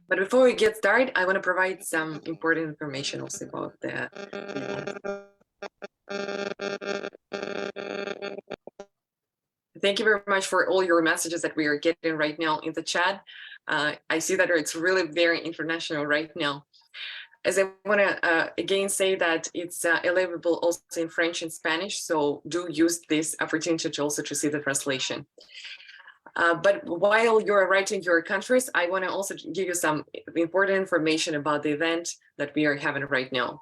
But before we get started, I want to provide some important information also about the Thank you very much for all your messages that we are getting right now in the chat. I see that it's really very international right now. As I want to again say that it's available also in French and Spanish, so do use this opportunity to also to see the translation. But while you're writing your countries, I want to also give you some important information about the event that we are having right now.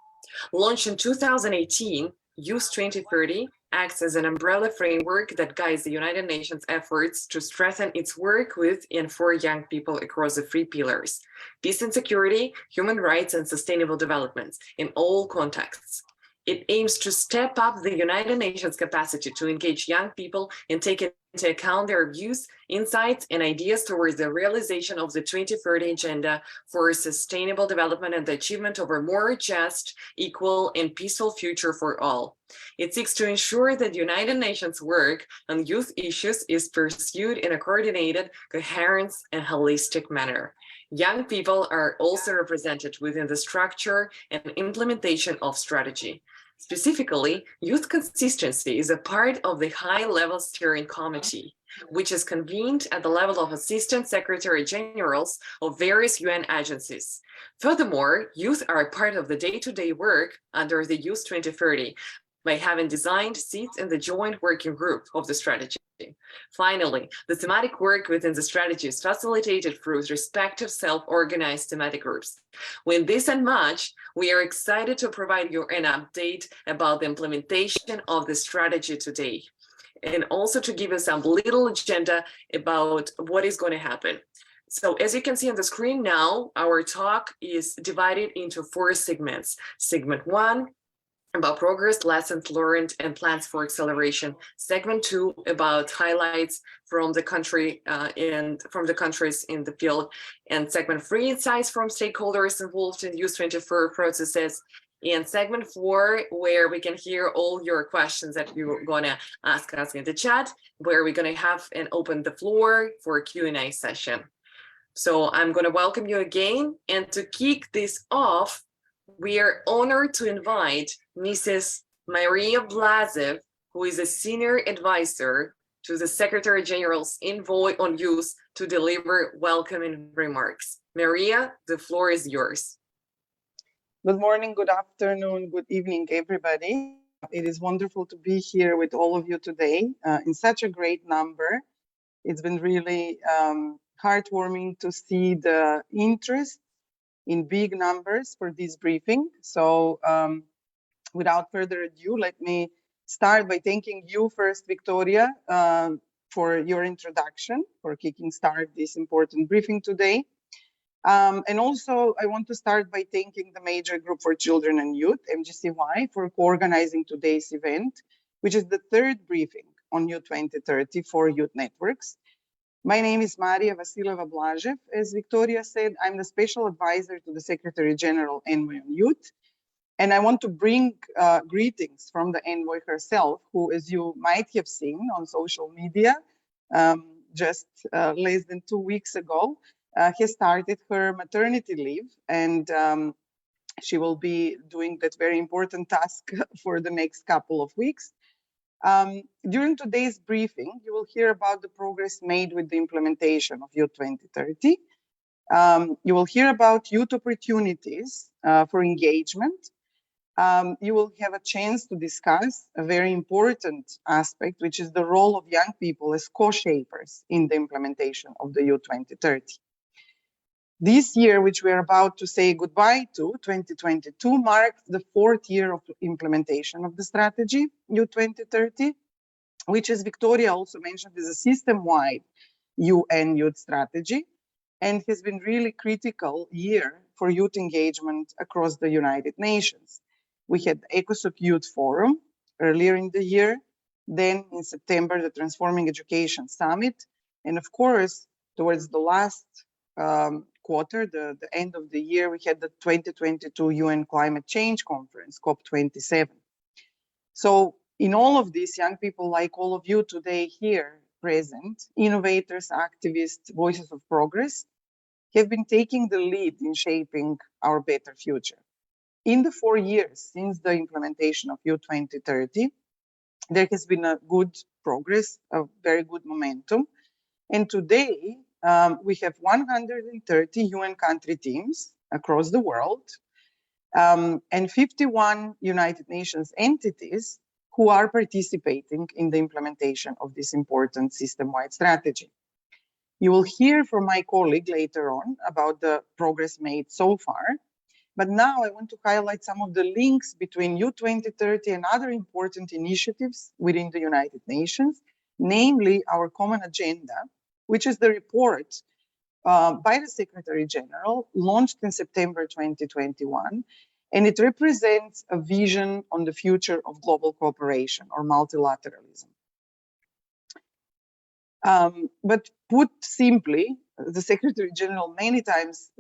Launched in 2018, Youth 2030 acts as an umbrella framework that guides the United Nations efforts to strengthen its work with and for young people across the three pillars: peace and security, human rights, and sustainable development in all contexts. It aims to step up the United Nations capacity to engage young people and take into account their views, insights, and ideas towards the realization of the 2030 Agenda for Sustainable Development and the achievement of a more just, equal, and peaceful future for all. It seeks to ensure that the United Nations work on youth issues is pursued in a coordinated, coherent, and holistic manner. Young people are also represented within the structure and implementation of strategy. Specifically, youth consistency is a part of the high-level steering committee, which is convened at the level of assistant secretary generals of various UN agencies. Furthermore, youth are a part of the day-to-day work under the Youth 2030 by having designed seats in the joint working group of the strategy. Finally, the thematic work within the strategy is facilitated through respective self-organized thematic groups. With this and much, we are excited to provide you an update about the implementation of the strategy today, and also to give you some little agenda about what is going to happen. So as you can see on the screen now, our talk is divided into 4 segments. Segment 1, about progress, lessons learned, and plans for acceleration. Segment 2, about highlights from the country and from the countries in the field. And segment 3, insights from stakeholders involved in Youth 2030 processes. And segment 4, where we can hear all your questions that you're gonna ask us in the chat, where we're gonna have and open the floor for a Q&A session. So I'm gonna welcome you again. And to kick this off, we are honored to invite Mrs. Maria Blazev, who is a senior advisor to the Secretary General's Envoy on Youth, to deliver welcoming remarks. Maria, the floor is yours. Good morning, good afternoon, good evening, everybody. It is wonderful to be here with all of you today in such a great number. It's been really heartwarming to see the interest in big numbers for this briefing. So without further ado, let me start by thanking you first, Victoria, for your introduction, for kicking start this important briefing today. And also I want to start by thanking the Major Group for Children and Youth, MGCY, for co-organizing today's event, which is the 3rd briefing on Youth 2030 for youth networks. My name is Maria Vasileva Blazev. As Victoria said, I'm the special advisor to the Secretary General Envoy on Youth. And I want to bring greetings from the envoy herself, who, as you might have seen on social media, just less than 2 weeks ago, has started her maternity leave. And she will be doing that very important task for the next couple of weeks. During today's briefing, you will hear about the progress made with the implementation of Youth 2030. You will hear about youth opportunities for engagement. You will have a chance to discuss a very important aspect, which is the role of young people as co-shapers in the implementation of the Youth 2030. This year, which we are about to say goodbye to, 2022, marked the 4th year of implementation of the strategy, Youth 2030, which, as Victoria also mentioned, is a system-wide UN youth strategy and has been really critical year for youth engagement across the United Nations. We had the ECOSOC Youth Forum earlier in the year, then in September, the Transforming Education Summit, and of course, towards the last quarter, the end of the year, we had the 2022 UN Climate Change Conference, COP27. So in all of this, young people like all of you today here present, innovators, activists, voices of progress, have been taking the lead in shaping our better future. In the 4 years since the implementation of Youth 2030, there has been a good progress, a very good momentum. And today, we have 130 UN country teams across the world, and 51 United Nations entities who are participating in the implementation of this important system-wide strategy. You will hear from my colleague later on about the progress made so far, but now I want to highlight some of the links between Youth 2030 and other important initiatives within the United Nations, namely our common agenda, which is the report by the Secretary General, launched in September 2021, and it represents a vision on the future of global cooperation or multilateralism. But put simply, the Secretary General many times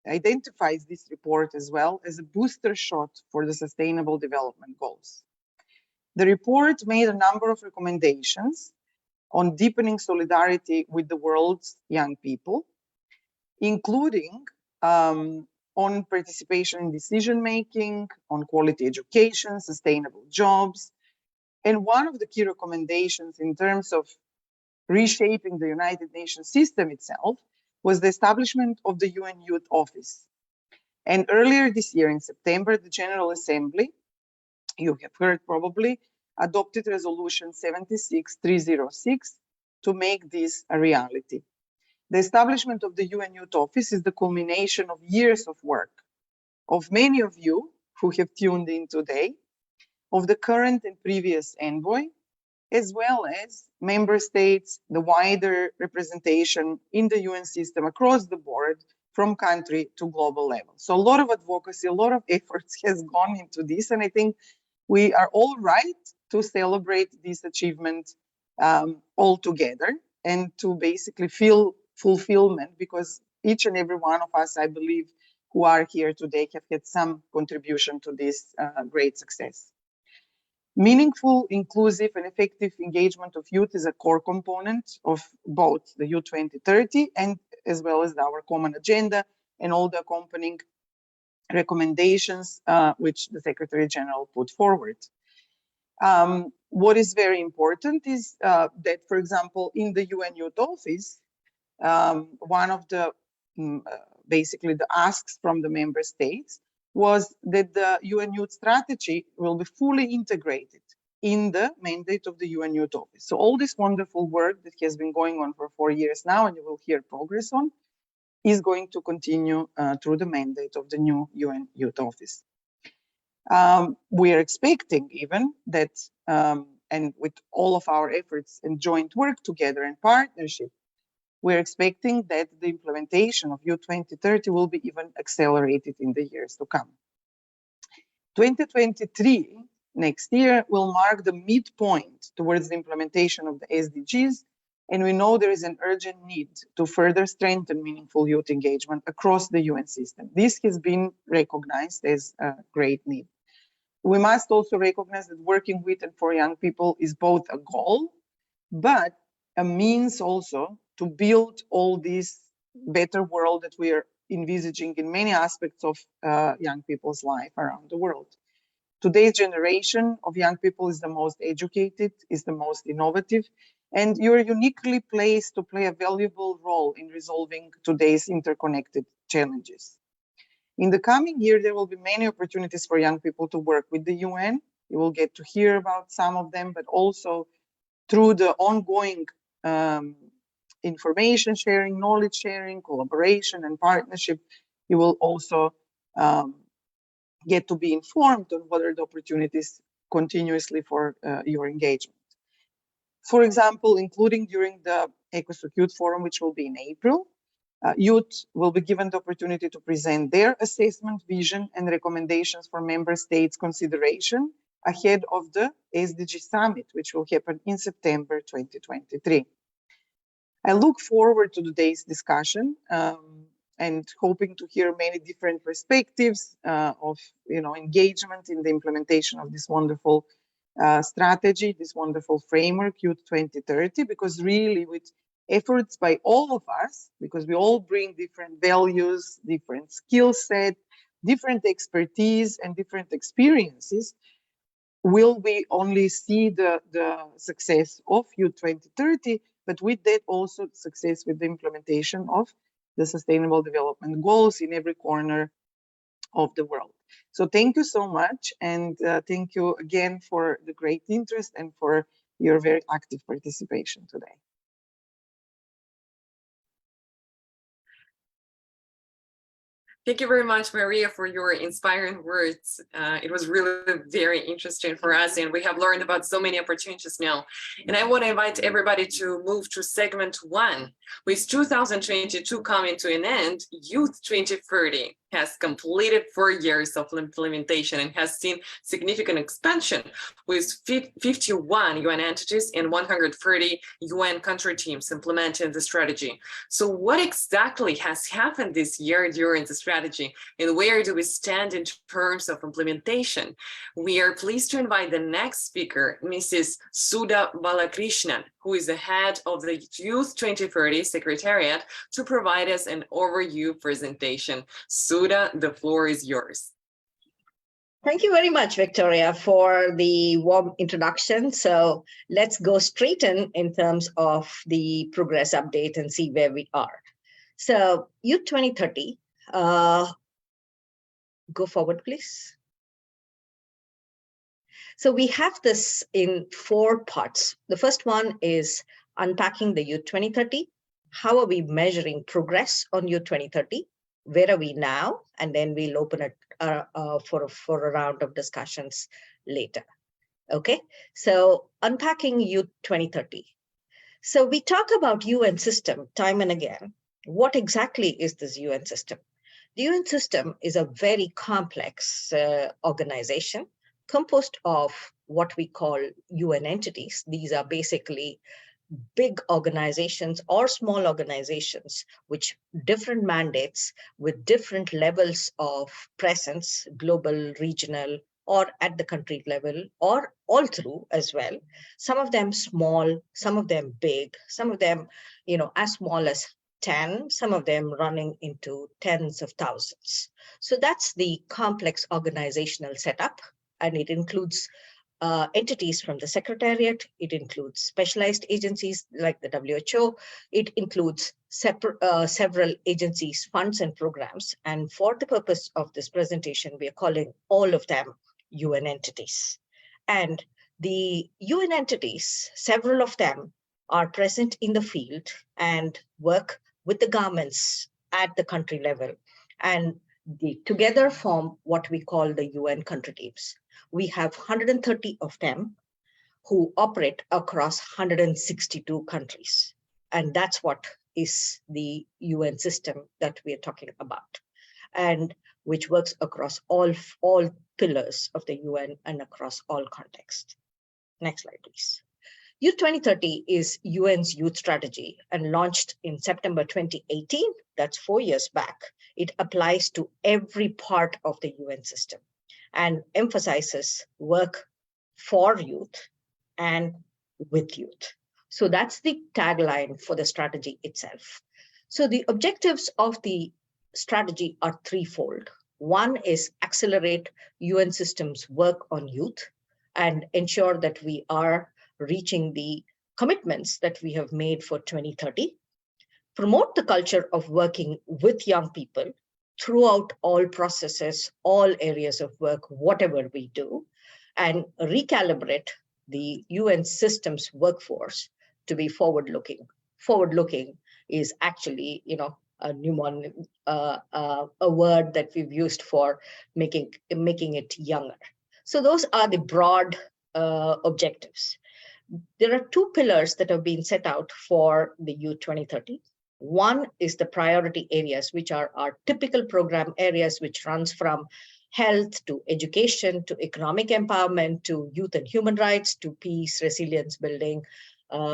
identifies this report as well as a booster shot for the Sustainable Development Goals. The report made a number of recommendations on deepening solidarity with the world's young people, including on participation in decision-making, on quality education, sustainable jobs. And one of the key recommendations in terms of reshaping the United Nations system itself was the establishment of the UN Youth Office. And earlier this year in September, the General Assembly, you have heard probably, adopted Resolution 76306 to make this a reality. The establishment of the UN Youth Office is the culmination of years of work of many of you who have tuned in today, of the current and previous envoy, as well as member states, the wider representation in the UN system across the board, from country to global level. So a lot of advocacy, a lot of efforts has gone into this, and I think we are all right to celebrate this achievement all together and to basically feel fulfillment, because each and every one of us, I believe, who are here today have had some contribution to this great success. Meaningful, inclusive, and effective engagement of youth is a core component of both the Youth 2030 and as well as our common agenda and all the accompanying recommendations which the Secretary General put forward. What is very important is that, for example, in the UN Youth Office, one of the basically the asks from the member states was that the UN Youth Strategy will be fully integrated in the mandate of the UN Youth Office. So all this wonderful work that has been going on for 4 years now, and you will hear progress on, is going to continue through the mandate of the new UN Youth Office. We are expecting even that, and with all of our efforts and joint work together and partnership, we're expecting that the implementation of Youth 2030 will be even accelerated in the years to come. 2023, next year, will mark the midpoint towards the implementation of the SDGs, and we know there is an urgent need to further strengthen meaningful youth engagement across the UN system. This has been recognized as a great need. We must also recognize that working with and for young people is both a goal, but a means also to build all this better world that we are envisaging in many aspects of young people's life around the world. Today's generation of young people is the most educated, is the most innovative, and you're uniquely placed to play a valuable role in resolving today's interconnected challenges. In the coming year, there will be many opportunities for young people to work with the UN. You will get to hear about some of them, but also through the ongoing information sharing, knowledge sharing, collaboration, and partnership, you will also get to be informed on what are the opportunities continuously for your engagement. For example, including during the ECOSOC Youth Forum, which will be in April, youth will be given the opportunity to present their assessment, vision, and recommendations for member states' consideration ahead of the SDG Summit, which will happen in September 2023. I look forward to today's discussion and hoping to hear many different perspectives of engagement in the implementation of this wonderful strategy, this wonderful framework, Youth 2030, because really with efforts by all of us, because we all bring different values, different skill set, different expertise, and different experiences, will we only see the success of Youth 2030, but with that also success with the implementation of the Sustainable Development Goals in every corner of the world. So thank you so much, and thank you again for the great interest and for your very active participation today. Thank you very much, Maria, for your inspiring words. It was really very interesting for us, and we have learned about so many opportunities now. And I want to invite everybody to move to segment 1. With 2022 coming to an end, Youth 2030 has completed 4 years of implementation and has seen significant expansion with 51 UN entities and 130 UN country teams implementing the strategy. So what exactly has happened this year during the strategy, and where do we stand in terms of implementation? We are pleased to invite the next speaker, Mrs. Sudha Balakrishnan, who is the head of the Youth 2030 Secretariat, to provide us an overview presentation. Sudha, the floor is yours. Thank you very much, Victoria, for the warm introduction. So let's go straight in terms of the progress update and see where we are. So Youth 2030, go forward, please. So we have this in 4 parts. The first one is unpacking the Youth 2030. How are we measuring progress on Youth 2030? Where are we now? And then we'll open it for a round of discussions later. Okay, so unpacking Youth 2030. So we talk about UN system time and again. What exactly is this UN system? The UN system is a very complex organization composed of what we call UN entities. These are basically big organizations or small organizations which different mandates with different levels of presence, global, regional, or at the country level, or all through as well. Some of them small, some of them big, some of them, as small as 10, some of them running into tens of thousands. So that's the complex organizational setup, and it includes entities from the Secretariat. It includes specialized agencies like the WHO. It includes several agencies, funds, and programs. And for the purpose of this presentation, we are calling all of them UN entities. And the UN entities, several of them are present in the field and work with the governments at the country level. And they together form what we call the UN country teams. We have 130 of them who operate across 162 countries. And that's what is the UN system that we are talking about, and which works across all pillars of the UN and across all contexts. Next slide, please. Youth 2030 is UN's youth strategy and launched in September 2018. That's 4 years back. It applies to every part of the UN system and emphasizes work for youth and with youth. So that's the tagline for the strategy itself. So the objectives of the strategy are threefold. One is accelerate UN systems work on youth and ensure that we are reaching the commitments that we have made for 2030. Promote the culture of working with young people throughout all processes, all areas of work, whatever we do, and recalibrate the UN systems workforce to be forward-looking. Forward-looking is actually, a mnemonic, a word that we've used for making it younger. So those are the broad objectives. There are 2 pillars that have been set out for the Youth 2030. One is the priority areas, which are our typical program areas, which runs from health to education to economic empowerment to youth and human rights to peace, resilience building.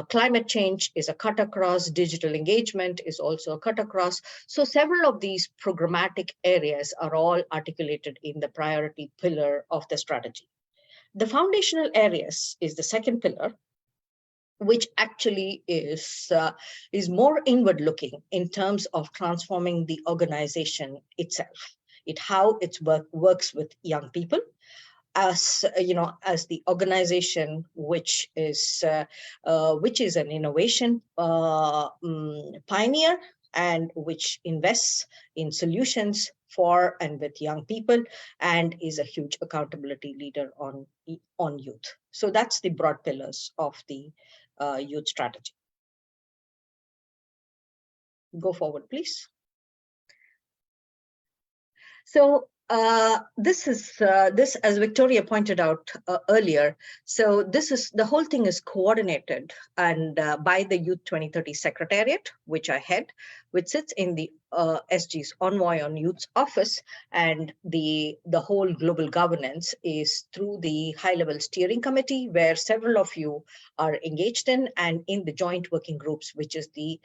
Climate change is a cut across, digital engagement is also a cut across. So several of these programmatic areas are all articulated in the priority pillar of the strategy. The foundational areas is the second pillar, which actually is more inward looking in terms of transforming the organization itself, how its works with young people, as as the organization which is an innovation pioneer, and which invests in solutions for and with young people, and is a huge accountability leader on youth. So that's the broad pillars of the youth strategy. Go forward, please. So this, as Victoria pointed out earlier, so the whole thing is coordinated and by the Youth 2030 Secretariat, which I head, which sits in the SG's Envoy on Youth's office, and the whole global governance is through the high-level steering committee, where several of you are engaged in, and in the joint working groups, which is the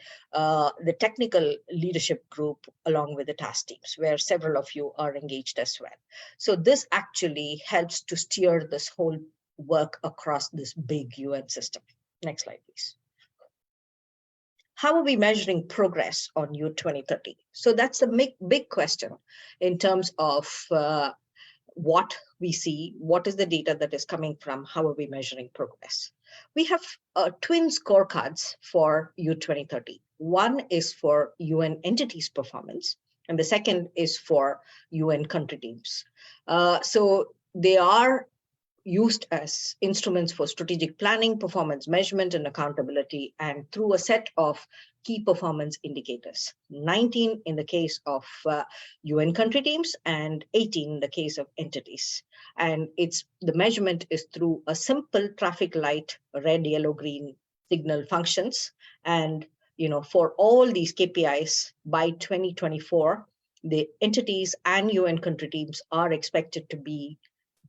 technical leadership group along with the task teams, where several of you are engaged as well. So this actually helps to steer this whole work across this big UN system. Next slide, please. How are we measuring progress on Youth 2030? So that's a big question in terms of what we see, what is the data that is coming from, how are we measuring progress? We have twin scorecards for Youth 2030. One is for UN entities' performance, and the second is for UN country teams. So they are used as instruments for strategic planning, performance measurement, and accountability, and through a set of key performance indicators, 19 in the case of UN country teams and 18 in the case of entities. And the measurement is through a simple traffic light, red, yellow, green signal functions. And for all these KPIs by 2024, the entities and UN country teams are expected to be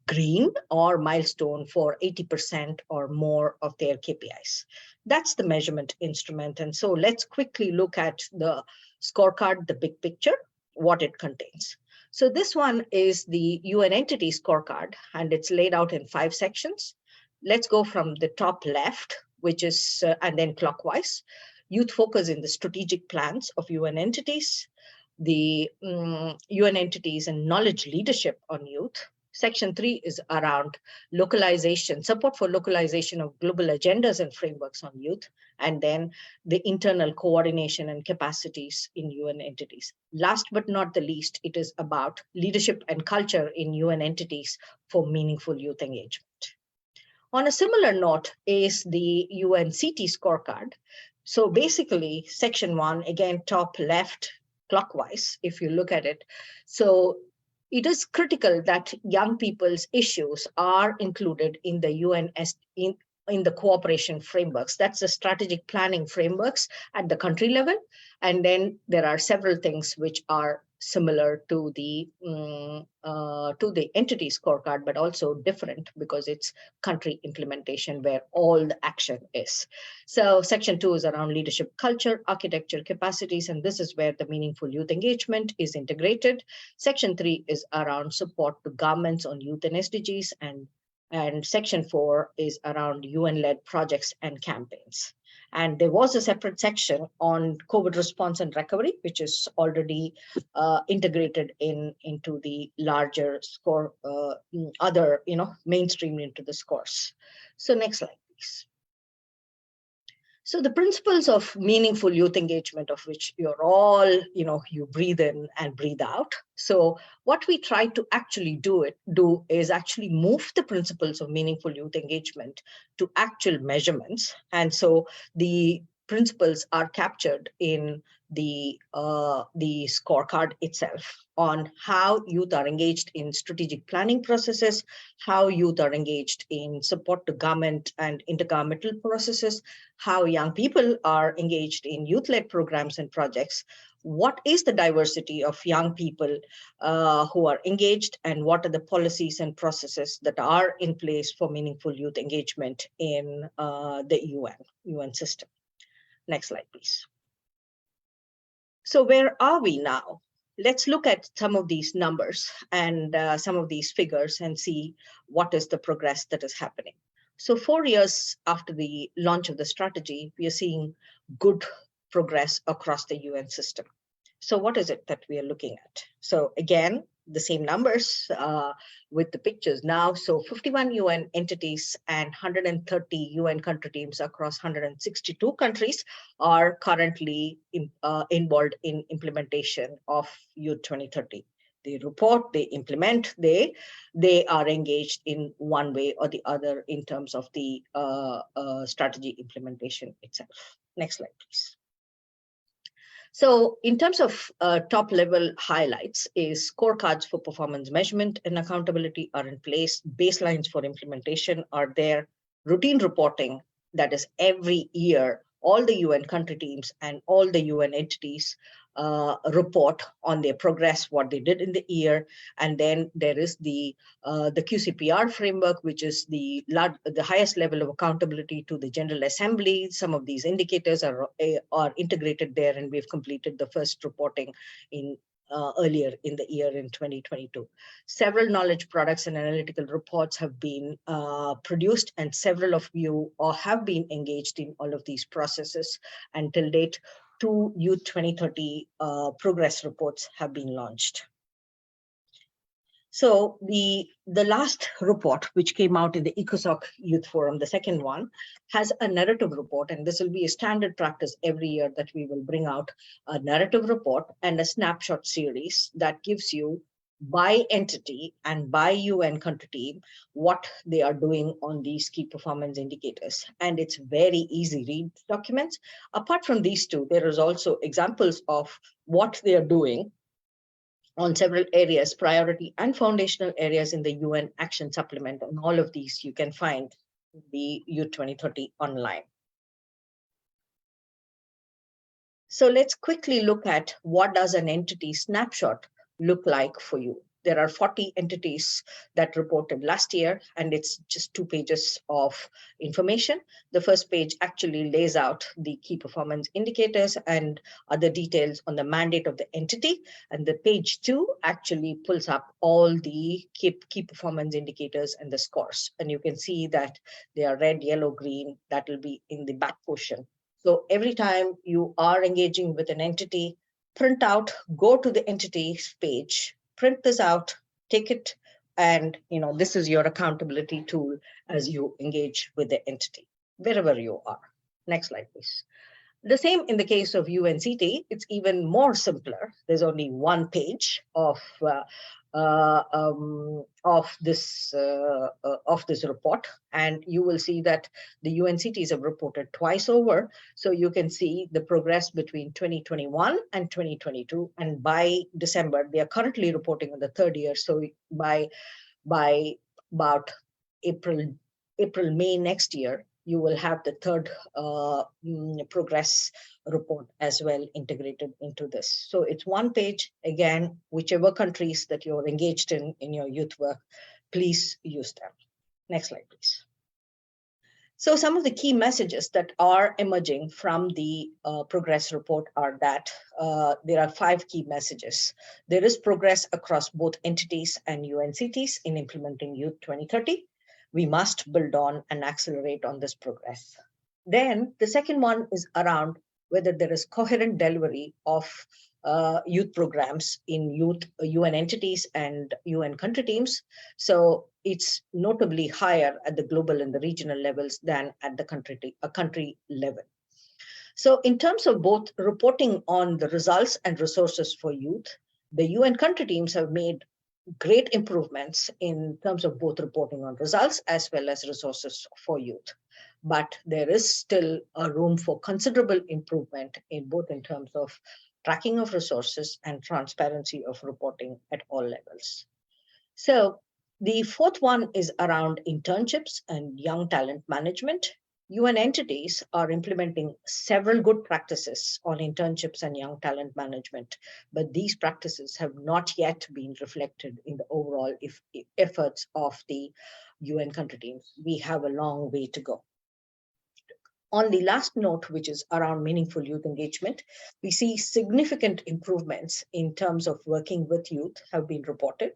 green or milestone for 80% or more of their KPIs. That's the measurement instrument. And so let's quickly look at the scorecard, the big picture, what it contains. So this one is the UN entity scorecard, and it's laid out in 5 sections. Let's go from the top left, which is, and then clockwise. Youth focus in the strategic plans of UN entities, the UN entities and knowledge leadership on youth. Section 3 is around localization, support for localization of global agendas and frameworks on youth, and then the internal coordination and capacities in UN entities. Last but not the least, it is about leadership and culture in UN entities for meaningful youth engagement. On a similar note is the UNCT scorecard. So basically, section 1, again, top left, clockwise, if you look at it. So it is critical that young people's issues are included in the UN in the cooperation frameworks. That's the strategic planning frameworks at the country level. And then there are several things which are similar to the entity scorecard, but also different because it's country implementation where all the action is. So section 2 is around leadership culture, architecture, capacities, and this is where the meaningful youth engagement is integrated. Section 3 is around support to governments on youth and SDGs, and section 4 is around UN-led projects and campaigns. And there was a separate section on COVID response and recovery, which is already integrated into the larger score, mainstreamed into the scores. So next slide, please. So the principles of meaningful youth engagement, of which you're all, you breathe in and breathe out. So what we try to actually do is actually move the principles of meaningful youth engagement to actual measurements. And so the principles are captured in the scorecard itself on how youth are engaged in strategic planning processes, how youth are engaged in support to government and intergovernmental processes, how young people are engaged in youth-led programs and projects, what is the diversity of young people who are engaged, and what are the policies and processes that are in place for meaningful youth engagement in the UN system. Next slide, please. So where are we now? Let's look at some of these numbers and some of these figures and see what is the progress that is happening. So 4 years after the launch of the strategy, we are seeing good progress across the UN system. So what is it that we are looking at? So again, the same numbers with the pictures now. So 51 UN entities and 130 UN country teams across 162 countries are currently involved in implementation of Youth 2030. They report, they implement, they are engaged in one way or the other in terms of the strategy implementation itself. Next slide, please. So in terms of top level highlights is scorecards for performance measurement and accountability are in place. Baselines for implementation are there. Routine reporting, that is every year, all the UN country teams and all the UN entities report on their progress, what they did in the year. And then there is the QCPR framework, which is the highest level of accountability to the General Assembly. Some of these indicators are integrated there, and we've completed the first reporting in earlier in the year in 2022. Several knowledge products and analytical reports have been produced, and several of you have been engaged in all of these processes. And till date, 2 Youth 2030 progress reports have been launched. So the last report, which came out in the ECOSOC Youth Forum, the second one, has a narrative report, and this will be a standard practice every year that we will bring out a narrative report and a snapshot series that gives you by entity and by UN country team what they are doing on these key performance indicators. And it's very easy read documents. Apart from these two, there is also examples of what they are doing on several areas, priority and foundational areas in the UN Action Supplement. And all of these you can find in the Youth 2030 online. So let's quickly look at what does an entity snapshot look like for you. There are 40 entities that reported last year, and it's just 2 pages of information. The first page actually lays out the key performance indicators and other details on the mandate of the entity. And the page 2 actually pulls up all the key performance indicators and the scores. And you can see that they are red, yellow, green. That will be in the back portion. So every time you are engaging with an entity, print out, go to the entities page, print this out, take it, and this is your accountability tool as you engage with the entity, wherever you are. Next slide, please. The same in the case of UNCT, it's even more simpler. There's only one page of this report, and you will see that the UNCTs have reported twice over. So you can see the progress between 2021 and 2022, and by December they are currently reporting on the third year. So by about April, May next year, you will have the third progress report as well integrated into this. So it's one page. Again, whichever countries that you're engaged in your youth work, please use them. Next slide, please. So some of the key messages that are emerging from the progress report are that there are 5 key messages. There is progress across both entities and UNCTs in implementing Youth 2030. We must build on and accelerate on this progress. Then the second one is around whether there is coherent delivery of youth programs in UN entities and UN country teams. So it's notably higher at the global and the regional levels than at the country level. So in terms of both reporting on the results and resources for youth, the UN country teams have made great improvements in terms of both reporting on results as well as resources for youth. But there is still a room for considerable improvement in both in terms of tracking of resources and transparency of reporting at all levels. So the fourth one is around internships and young talent management. UN entities are implementing several good practices on internships and young talent management, but these practices have not yet been reflected in the overall efforts of the UN country teams. We have a long way to go. On the last note, which is around meaningful youth engagement, we see significant improvements in terms of working with youth have been reported.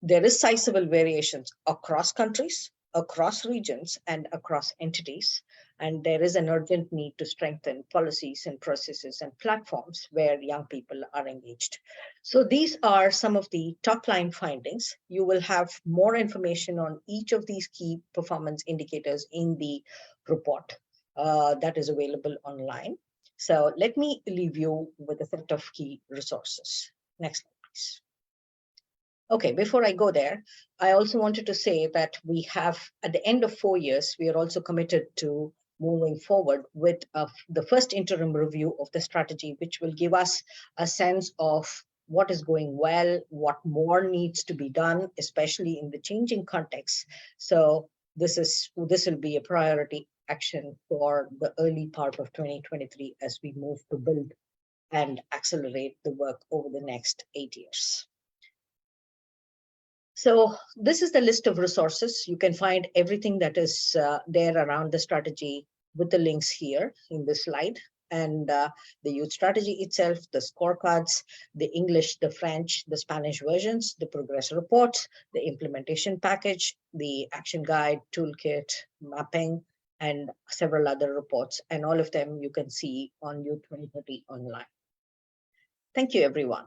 There is sizable variations across countries, across regions and across entities. And there is an urgent need to strengthen policies and processes and platforms where young people are engaged. So these are some of the top line findings. You will have more information on each of these key performance indicators in the report that is available online. So let me leave you with a set of key resources. Next slide, please. Okay, before I go there, I also wanted to say that we have, at the end of 4 years, we are also committed to moving forward with the first interim review of the strategy, which will give us a sense of what is going well, what more needs to be done, especially in the changing context. So this will be a priority action for the early part of 2023 as we move to build and accelerate the work over the next 8 years. So this is the list of resources. You can find everything that is there around the strategy with the links here in this slide. And the youth strategy itself, the scorecards, the English, the French, the Spanish versions, the progress reports, the implementation package, the action guide, toolkit, mapping, and several other reports. And all of them you can see on Youth 2030 online. Thank you, everyone.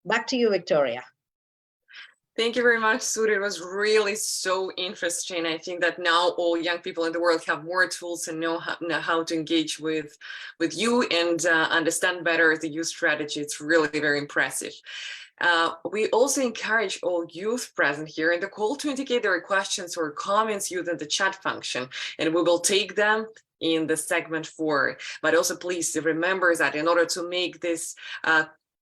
Back to you, Victoria. Thank you very much, Suri. It was really so interesting. I think that now all young people in the world have more tools and know how to engage with you and understand better the youth strategy. It's really very impressive. We also encourage all youth present here in the call to indicate their questions or comments using the chat function, and we will take them in the segment 4. But also please remember that in order to make this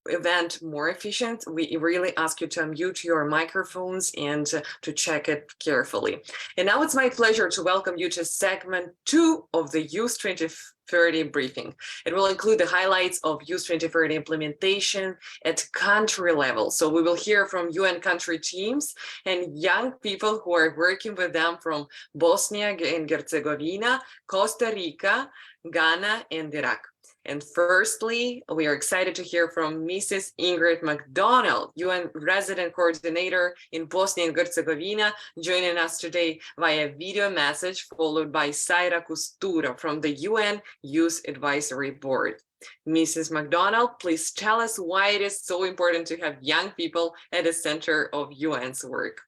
event more efficient, we really ask you to unmute your microphones and to check it carefully. And now it's my pleasure to welcome you to segment 2 of the Youth 2030 briefing. It will include the highlights of Youth 2030 implementation at country level. So we will hear from UN country teams and young people who are working with them from Bosnia and Herzegovina, Costa Rica, Ghana, and Iraq. And firstly, we are excited to hear from Mrs. Ingrid McDonald, UN Resident Coordinator in Bosnia and Herzegovina, joining us today via video message, followed by Zaira Costura from the UN Youth Advisory Board. Mrs. McDonald, please tell us why it is so important to have young people at the center of UN's work.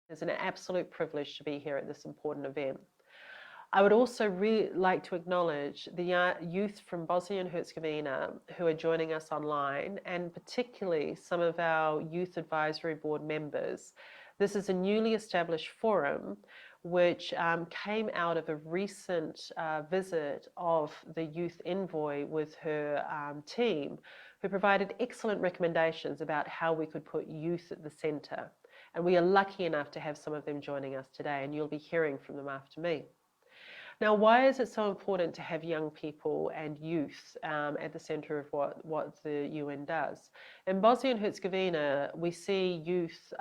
It's an absolute privilege to be here at this important event. I would also really like to acknowledge the youth from Bosnia and Herzegovina who are joining us online, and particularly some of our Youth Advisory Board members. This is a newly established forum which came out of a recent visit of the youth envoy with her team, who provided excellent recommendations about how we could put youth at the center. And we are lucky enough to have some of them joining us today, and you'll be hearing from them after me. Now, why is it so important to have young people and youth at the center of what the UN does? In Bosnia and Herzegovina, we see youth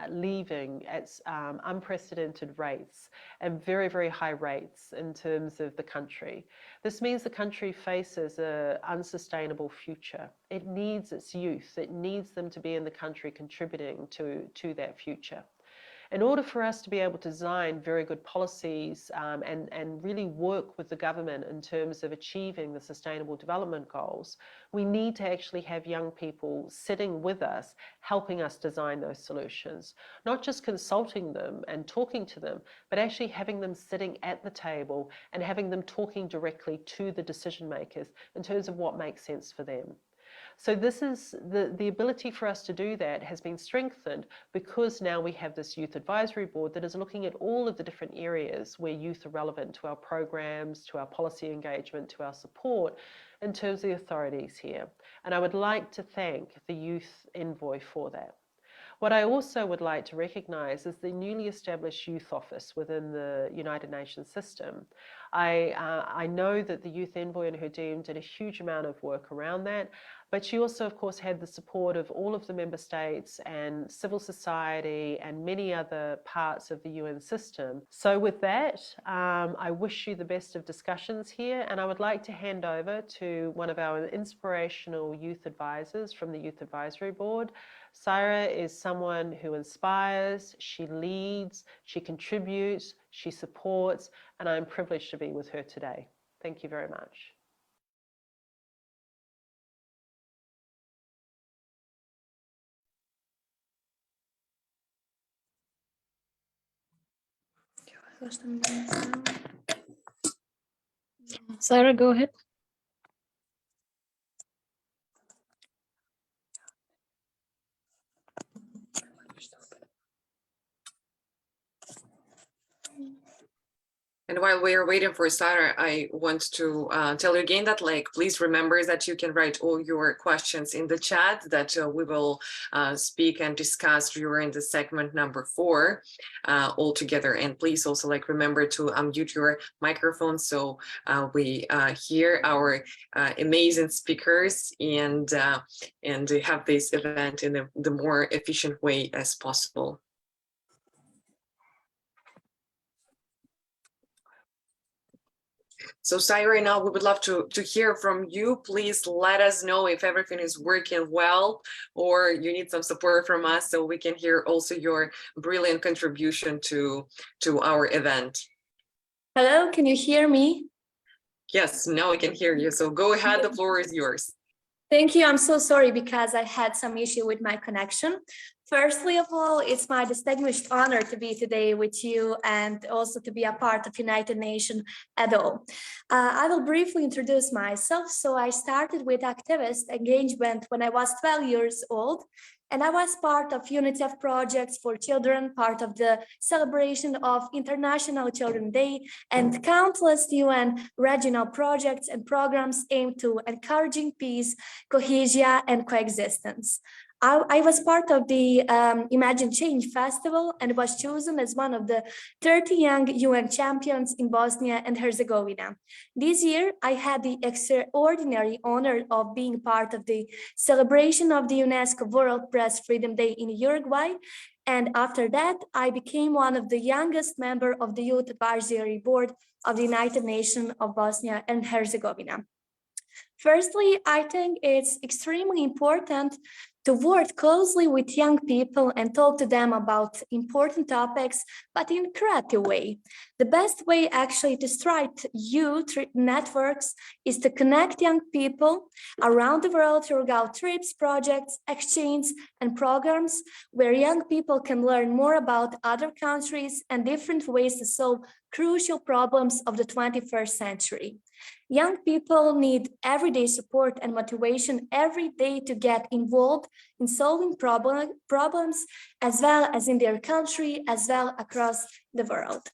leaving at unprecedented rates and very, very high rates in terms of the country. This means the country faces an unsustainable future. It needs its youth. It needs them to be in the country contributing to that future. In order for us to be able to design very good policies and really work with the government in terms of achieving the Sustainable Development Goals, we need to actually have young people sitting with us, helping us design those solutions. Not just consulting them and talking to them, but actually having them sitting at the table and having them talking directly to the decision makers in terms of what makes sense for them. So this is the ability for us to do that has been strengthened because now we have this Youth Advisory Board that is looking at all of the different areas where youth are relevant to our programs, to our policy engagement, to our support in terms of the authorities here. And I would like to thank the Youth Envoy for that. What I also would like to recognise is the newly established Youth Office within the United Nations system. I know that the Youth Envoy and her team did a huge amount of work around that. But she also, of course, had the support of all of the member states and civil society and many other parts of the UN system. So with that, I wish you the best of discussions here, and I would like to hand over to one of our inspirational youth advisors from the Youth Advisory Board. Syra is someone who inspires, she leads, she contributes, she supports, and I'm privileged to be with her today. Thank you very much. Syra, go ahead. And while we're waiting for Sarah, I want to tell you again that, like, please remember that you can write all your questions in the chat that we will speak and discuss during the segment number 4 all together. And please also, like, remember to unmute your microphone so we hear our amazing speakers and have this event in the more efficient way as possible. So Syra, now we would love to hear from you. Please let us know if everything is working well or you need some support from us so we can hear also your brilliant contribution to our event. Hello, can you hear me? Yes, now we can hear you. So go ahead, the floor is yours. Thank you. I'm so sorry because I had some issue with my connection. Firstly of all, it's my distinguished honor to be today with you and also to be a part of United Nations at all. I will briefly introduce myself. So I started with activist engagement when I was 12 years old, and I was part of UNICEF projects for children, part of the celebration of International Children's Day, and countless UN regional projects and programs aimed to encouraging peace, cohesion, and coexistence. I was part of the Imagine Change Festival and was chosen as one of the 30 young UN champions in Bosnia and Herzegovina. This year, I had the extraordinary honor of being part of the celebration of the UNESCO World Press Freedom Day in Uruguay. And after that, I became one of the youngest members of the Youth Advisory Board of the United Nations of Bosnia and Herzegovina. Firstly, I think it's extremely important to work closely with young people and talk to them about important topics, but in a creative way. The best way actually to start youth networks is to connect young people around the world throughout trips, projects, exchange, and programs where young people can learn more about other countries and different ways to solve crucial problems of the 21st century. Young people need everyday support and motivation every day to get involved in solving problems as well as in their country, as well across the world.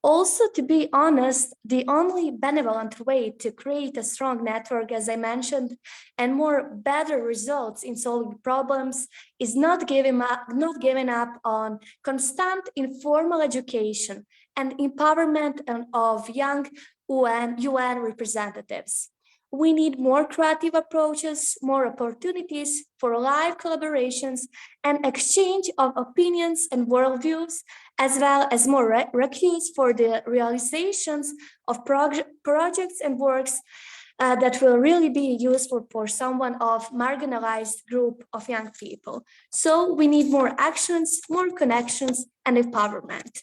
Also, to be honest, the only benevolent way to create a strong network, as I mentioned, and more better results in solving problems is not giving up on constant informal education and empowerment of young UN representatives. We need more creative approaches, more opportunities for live collaborations and exchange of opinions and worldviews, as well as more requests for the realizations of projects and works that will really be useful for someone of marginalized group of young people. So we need more actions, more connections, and empowerment.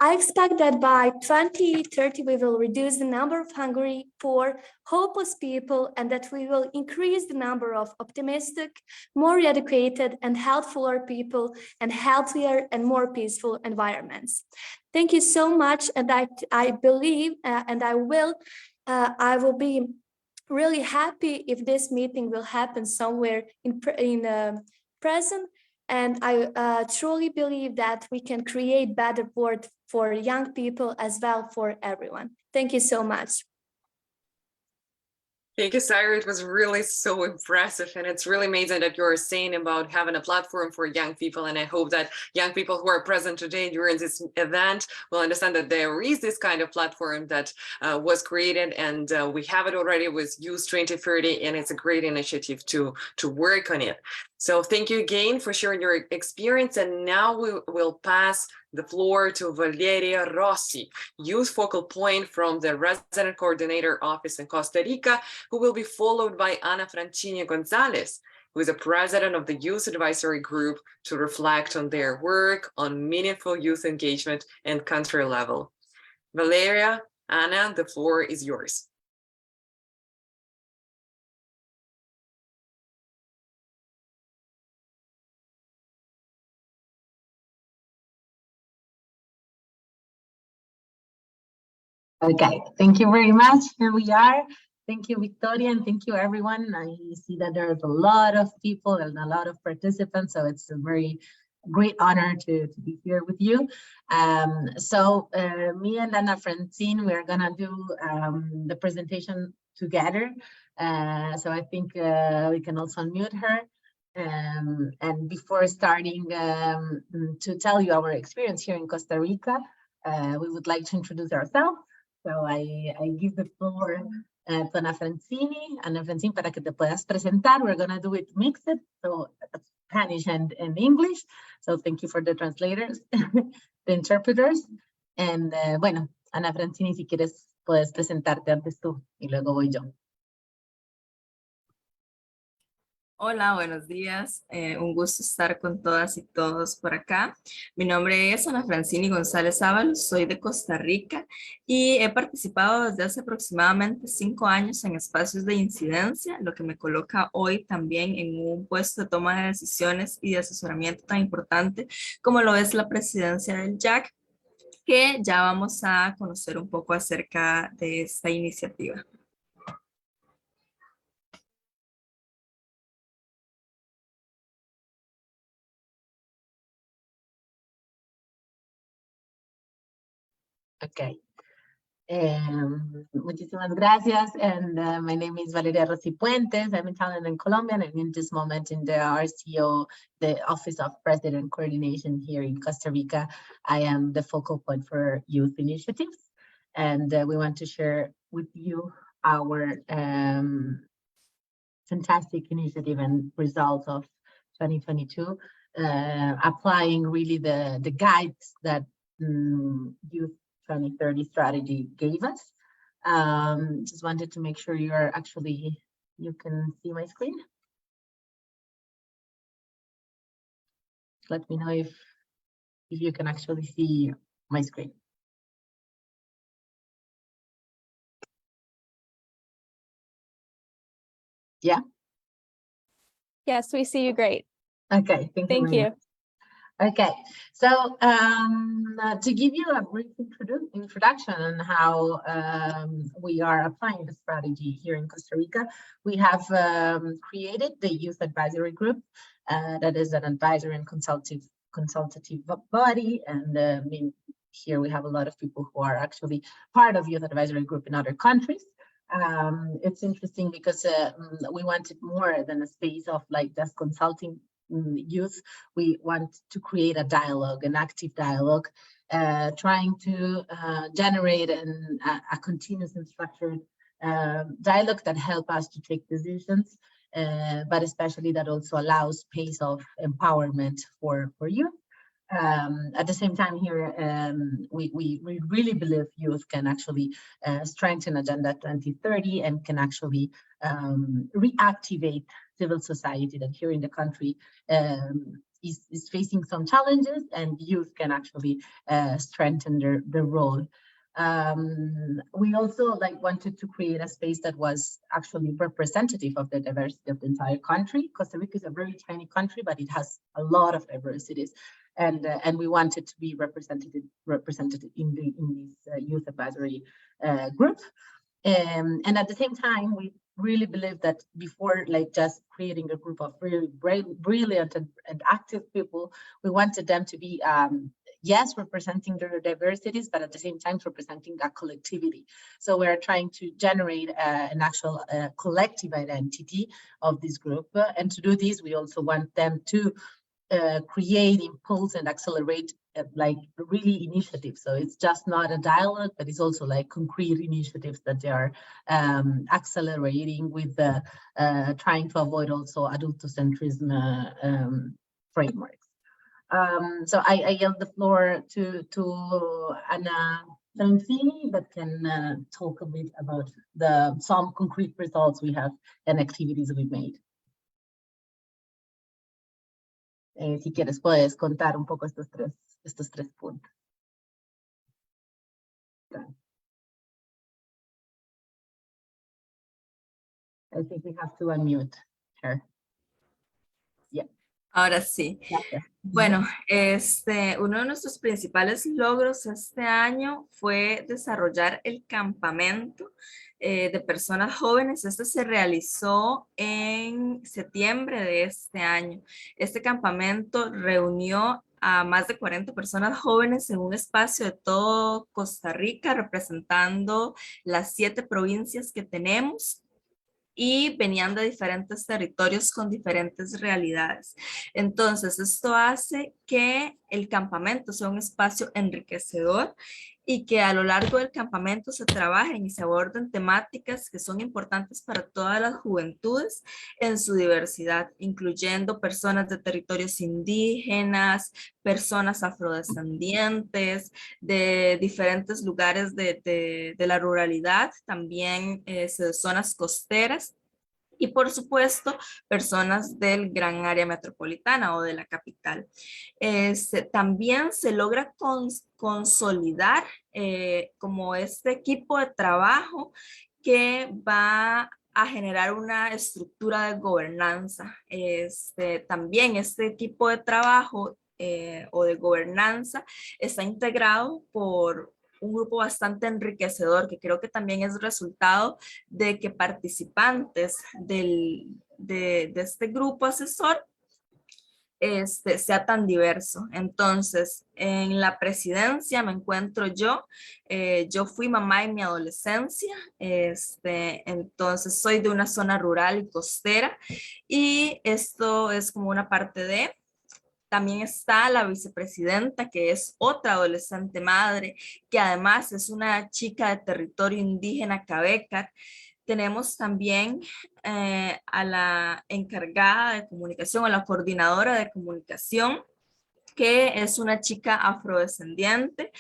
I expect that by 2030, we will reduce the number of hungry, poor, hopeless people, and that we will increase the number of optimistic, more educated, and healthfuler people, and healthier and more peaceful environments. Thank you so much, and I believe, and I will be really happy if this meeting will happen somewhere in present. And I truly believe that we can create better world for young people as well for everyone. Thank you so much. Thank you, Sarah. It was really so impressive. And it's really amazing that you're saying about having a platform for young people. And I hope that young people who are present today during this event will understand that there is this kind of platform that was created, and we have it already with Youth 2030, and it's a great initiative to work on it. So thank you again for sharing your experience. And now we will pass the floor to Valeria Rossi, Youth Focal Point from the Resident Coordinator Office in Costa Rica, who will be followed by Ana Francini Gonzalez, who is the president of the Youth Advisory Group, to reflect on their work on meaningful youth engagement and country level. Valeria, Ana, the floor is yours. Okay, thank you very much. Here we are. Thank you, Victoria, and thank you, everyone. I see that there's a lot of people and a lot of participants, so it's a very great honor to be here with you. Me and Ana Francine, we're gonna do the presentation together. So I think we can also unmute her. And before starting to tell you our experience here in Costa Rica, we would like to introduce ourselves. So I give the floor to Ana Francini. Ana Francini, para que te puedas presentar. We're going to do it mixed, so Spanish and English. So thank you for the translators, the interpreters. And bueno, Ana Francini, si quieres, puedes presentarte antes tú y luego voy yo. Hola, buenos días. Un gusto estar con todas y todos por acá. Mi nombre es Ana Francini González Ábalos, soy de Costa Rica y he participado desde hace aproximadamente 5 años en espacios de incidencia, lo que me coloca hoy también en un puesto de toma de decisiones y de asesoramiento tan importante como lo es la presidencia del JAC, que ya vamos a conocer un poco acerca de esta iniciativa. Okay. Muchísimas gracias. And my name is Valeria Rossi Puentes. I'm Italian and Colombian, and in this moment in the RCO, the Office of President Coordination here in Costa Rica, I am the focal point for youth initiatives. And we want to share with you our fantastic initiative and results of 2022, applying really the guides that Youth 2030 strategy gave us. Just wanted to make sure you can see my screen. Let me know if you can actually see my screen. Yeah? Yes, we see you great. Okay, thank you. Okay, so to give you a brief introduction on how we are applying the strategy here in Costa Rica, we have created the Youth Advisory Group. That is an advisory and consultative body, and here we have a lot of people who are actually part of Youth Advisory Group in other countries. It's interesting because we wanted more than a space of like just consulting youth. We want to create a dialogue, an active dialogue, trying to generate a continuous and structured dialogue that help us to take decisions, but especially that also allows space of empowerment for youth. At the same time here, we really believe youth can actually strengthen Agenda 2030 and can actually reactivate civil society that here in the country is facing some challenges, and youth can actually strengthen their role. We also wanted to create a space that was actually representative of the diversity of the entire country. Costa Rica is a very tiny country, but it has a lot of diversities, and we wanted to be represented in this youth advisory group. And at the same time, we really believe that before just creating a group of really brilliant and active people, we wanted them to be yes, representing their diversities, but at the same time representing that collectivity. So we are trying to generate an actual collective identity of this group. And to do this, we also want them to create, impulse, and accelerate like really initiatives. So it's just not a dialogue, but it's also like concrete initiatives that they are accelerating with the trying to avoid also adultocentrism frameworks. So I yield the floor to Anna Francini that can talk a bit about some concrete results we have and activities we've made. Si quieres, puedes contar un poco estos tres puntos. I think we have to unmute her. Yeah. Ahora sí. Gracias. Bueno, uno de nuestros principales logros este año fue desarrollar el campamento de personas jóvenes. Este se realizó en septiembre de este año. Este campamento reunió a más de 40 personas jóvenes en un espacio de todo Costa Rica, representando las 7 provincias que tenemos, y venían de diferentes territorios con diferentes realidades. Entonces, esto hace que el campamento sea un espacio enriquecedor y que a lo largo del campamento se trabajen y se aborden temáticas que son importantes para todas las juventudes en su diversidad, incluyendo personas de territorios indígenas, personas afrodescendientes, de diferentes lugares de la ruralidad, también de zonas costeras, y por supuesto, personas del gran área metropolitana o de la capital. También se logra consolidar como este equipo de trabajo que va a generar una estructura de gobernanza. También este equipo de trabajo o de gobernanza está integrado por un grupo bastante enriquecedor, que creo que también es resultado de que participantes de este grupo asesor sea tan diverso. Entonces, en la presidencia me encuentro yo. Yo fui mamá en mi adolescencia, entonces soy de una zona rural y costera, y esto es como una parte de... También está la vicepresidenta, que es otra adolescente madre, que además es una chica de territorio indígena cabecar. Tenemos también a la encargada de comunicación, a la coordinadora de comunicación, que es una chica afrodescendiente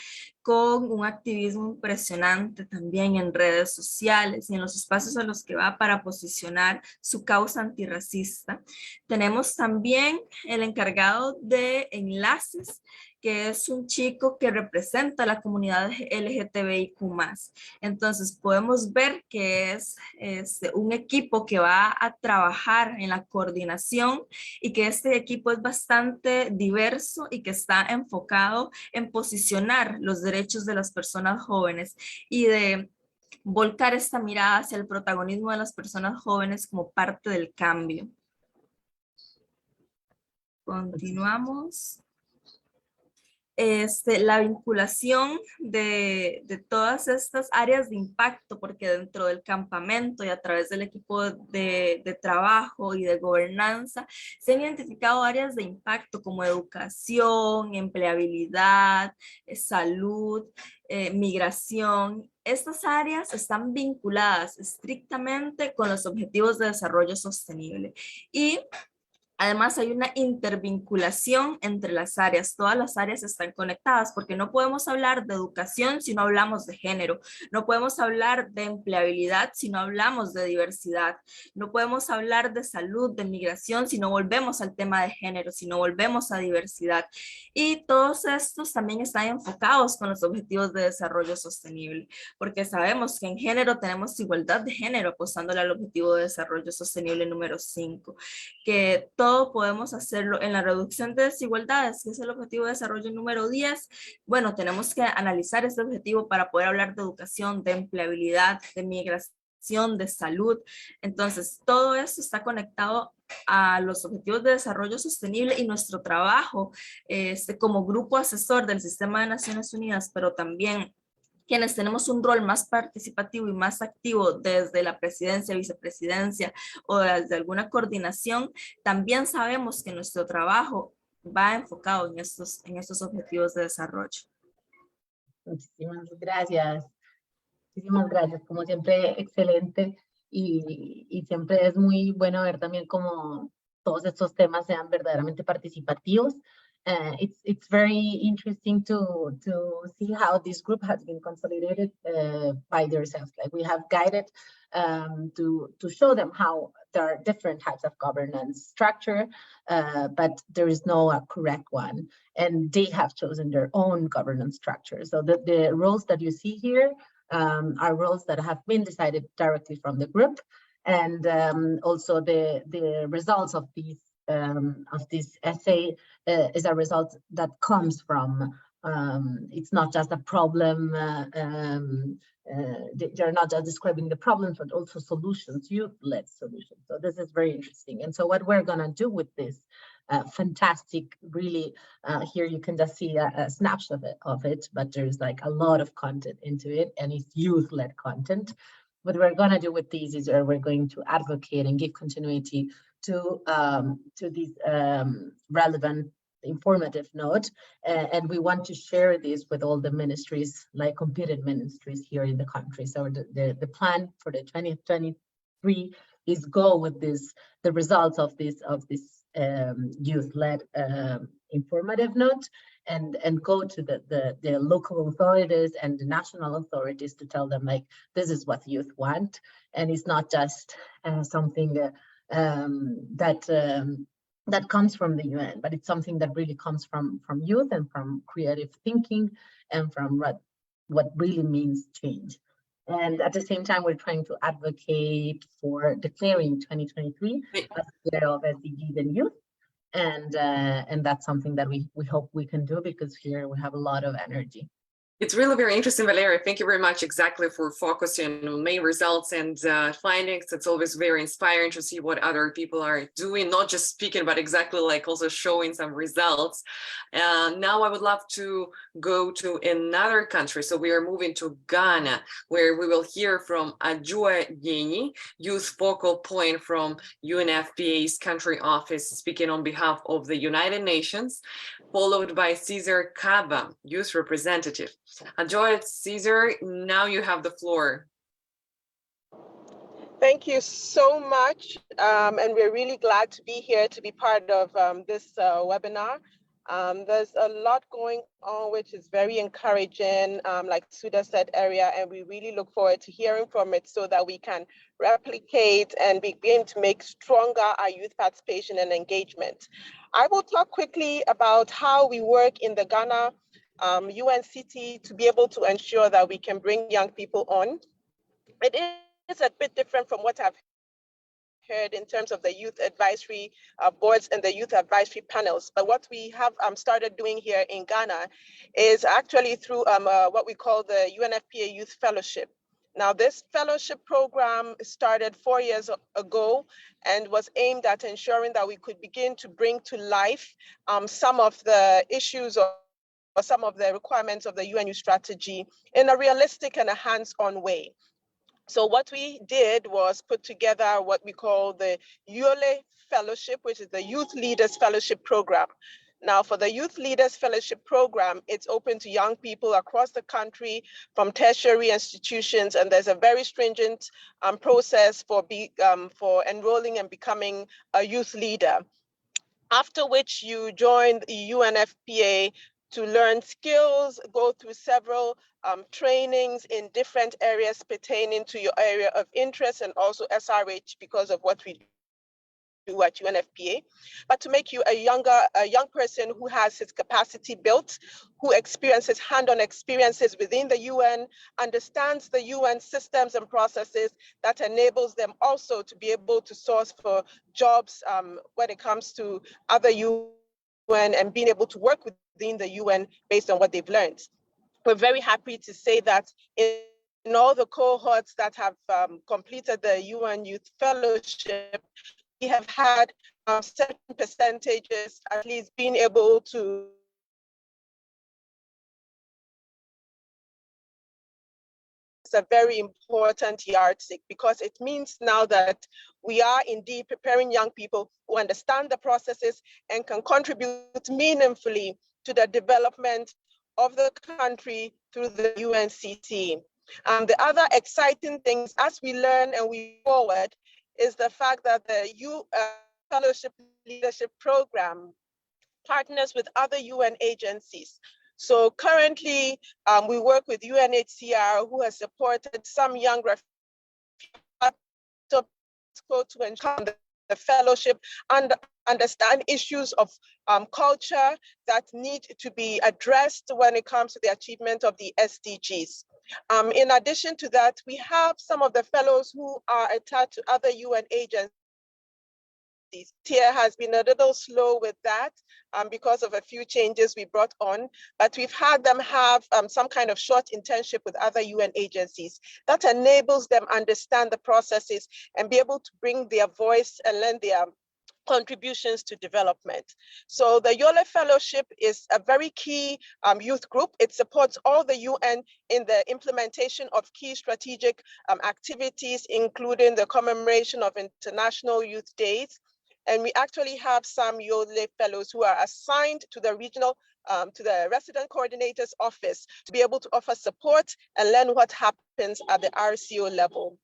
con un activismo impresionante también en redes sociales y en los espacios a los que va para posicionar su causa antirracista. Tenemos también el encargado de enlaces, que es un chico que representa a la comunidad LGTBIQ+. Entonces podemos ver que es un equipo que va a trabajar en la coordinación y que este equipo es bastante diverso y que está enfocado en posicionar los derechos de las personas jóvenes y de volcar esta mirada hacia el protagonismo de las personas jóvenes como parte del cambio. Continuamos. La vinculación de todas estas áreas de impacto, porque dentro del campamento y a través del equipo de trabajo y de gobernanza se han identificado áreas de impacto como educación, empleabilidad, salud, migración. Estas áreas están vinculadas estrictamente con los objetivos de desarrollo sostenible y además hay una intervinculación entre las áreas. Todas las áreas están conectadas porque no podemos hablar de educación si no hablamos de género. No podemos hablar de empleabilidad si no hablamos de diversidad. No podemos hablar de salud, de migración si no volvemos al tema de género, si no volvemos a diversidad. Y todos estos también están enfocados con los objetivos de desarrollo sostenible, porque sabemos que en género tenemos igualdad de género, apostándole al objetivo de desarrollo sostenible número 5, que todo podemos hacerlo en la reducción de desigualdades, que es el objetivo de desarrollo número 10. Bueno, tenemos que analizar este objetivo para poder hablar de educación, de empleabilidad, de migración, de salud. Entonces, todo esto está conectado a los Objetivos de Desarrollo Sostenible y nuestro trabajo como grupo asesor del Sistema de Naciones Unidas, pero también quienes tenemos un rol más participativo y más activo desde la presidencia, vicepresidencia o desde alguna coordinación, también sabemos que nuestro trabajo va enfocado en estos objetivos de desarrollo. Muchísimas gracias. Muchísimas gracias. Como siempre, excelente. Y siempre es muy bueno ver también cómo todos estos temas sean verdaderamente participativos. It's very interesting to see how this group has been consolidated by themselves. Like we have guided to show them how there are different types of governance structure, but there is no correct one. And they have chosen their own governance structure. So the roles that you see here are roles that have been decided directly from the group. And also the results of this essay is a result that comes from, it's not just a problem, they're not just describing the problems, but also solutions, youth-led solutions. So this is very interesting. And so what we're gonna do with this fantastic, really, here you can just see a snapshot of it, but there's like a lot of content into it, and it's youth-led content. What we're gonna do with these is we're going to advocate and give continuity to these relevant, informative note, and we want to share this with all the ministries, like competent ministries here in the country. So the plan for the 2023 is go with this, the results of this youth-led informative note, and go to the local authorities and the national authorities to tell them, like, this is what youth want, and it's not just something that comes from the UN, but it's something that really comes from youth and from creative thinking and from what really means change. And at the same time, we're trying to advocate for declaring 2023 as the year of SDGs and youth. And that's something that we hope we can do, because here we have a lot of energy. It's really very interesting, Valeria. Thank you very much exactly for focusing on main results and findings. It's always very inspiring to see what other people are doing, not just speaking, but exactly like also showing some results. Now I would love to go to another country. So we are moving to Ghana, where we will hear from Ajua Yeni, youth focal point from UNFPA's country office, speaking on behalf of the United Nations, followed by Cesar Kaba, youth representative. Ajua, Cesar, now you have the floor. Thank you so much. And we're really glad to be here to be part of this webinar. There's a lot going on, which is very encouraging, like Suda said earlier, and we really look forward to hearing from it so that we can replicate and begin to make stronger our youth participation and engagement. I will talk quickly about how we work in the Ghana UNCT to be able to ensure that we can bring young people on. It is a bit different from what I've heard in terms of the youth advisory boards and the youth advisory panels. But what we have started doing here in Ghana is actually through what we call the UNFPA Youth Fellowship. Now, this fellowship program started 4 years ago and was aimed at ensuring that we could begin to bring to life some of the issues or some of the requirements of the UN Youth Strategy in a realistic and a hands-on way. So what we did was put together what we call the Yole Fellowship, which is the Youth Leaders Fellowship Program. Now, for the Youth Leaders Fellowship Program, it's open to young people across the country from tertiary institutions, and there's a very stringent process for enrolling and becoming a youth leader. After which you join the UNFPA to learn skills, go through several trainings in different areas pertaining to your area of interest, and also SRH because of what we do at UNFPA, but to make you a young person who has his capacity built, who experiences hand-on experiences within the UN, understands the UN systems and processes that enables them also to be able to source for jobs when it comes to other UN and being able to work within the UN based on what they've learned. We're very happy to say that in all the cohorts that have completed the UN Youth Fellowship, have had certain percentages at least being able to a very important yardstick, because it means now that we are indeed preparing young people who understand the processes and can contribute meaningfully to the development of the country through the UNCC. The other exciting things as we learn and we forward is the fact that the Fellowship Leadership Program partners with other UN agencies. So currently, we work with UNHCR, who has supported some young refugees to ensure the fellowship and understand issues of culture that need to be addressed when it comes to the achievement of the SDGs. In addition to that, we have some of the fellows who are attached to other UN agencies. Here has been a little slow with that because of a few changes we brought on, but we've had them have some kind of short internship with other UN agencies that enables them understand the processes and be able to bring their voice and lend their contributions to development. So the Yole Fellowship is a very key youth group. It supports all the UN in the implementation of key strategic activities, including the commemoration of International Youth Days. And we actually have some Yole fellows who are assigned to the regional, to the resident coordinator's office to be able to offer support and learn what happens at the RCO level.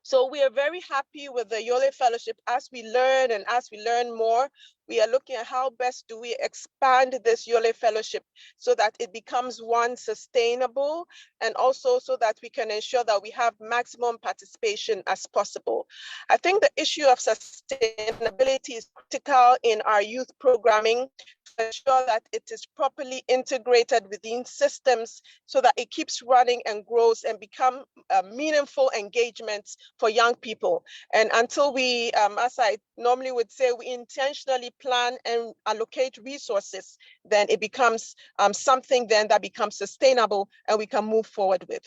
So we are very happy with the Yole Fellowship. As we learn and as we learn more, we are looking at how best do we expand this Yole Fellowship so that it becomes one sustainable, and also so that we can ensure that we have maximum participation as possible. I think the issue of sustainability is critical in our youth programming to ensure that it is properly integrated within systems so that it keeps running and grows and become meaningful engagements for young people. And until we, as I normally would say, we intentionally plan and allocate resources, then it becomes something then that becomes sustainable and we can move forward with.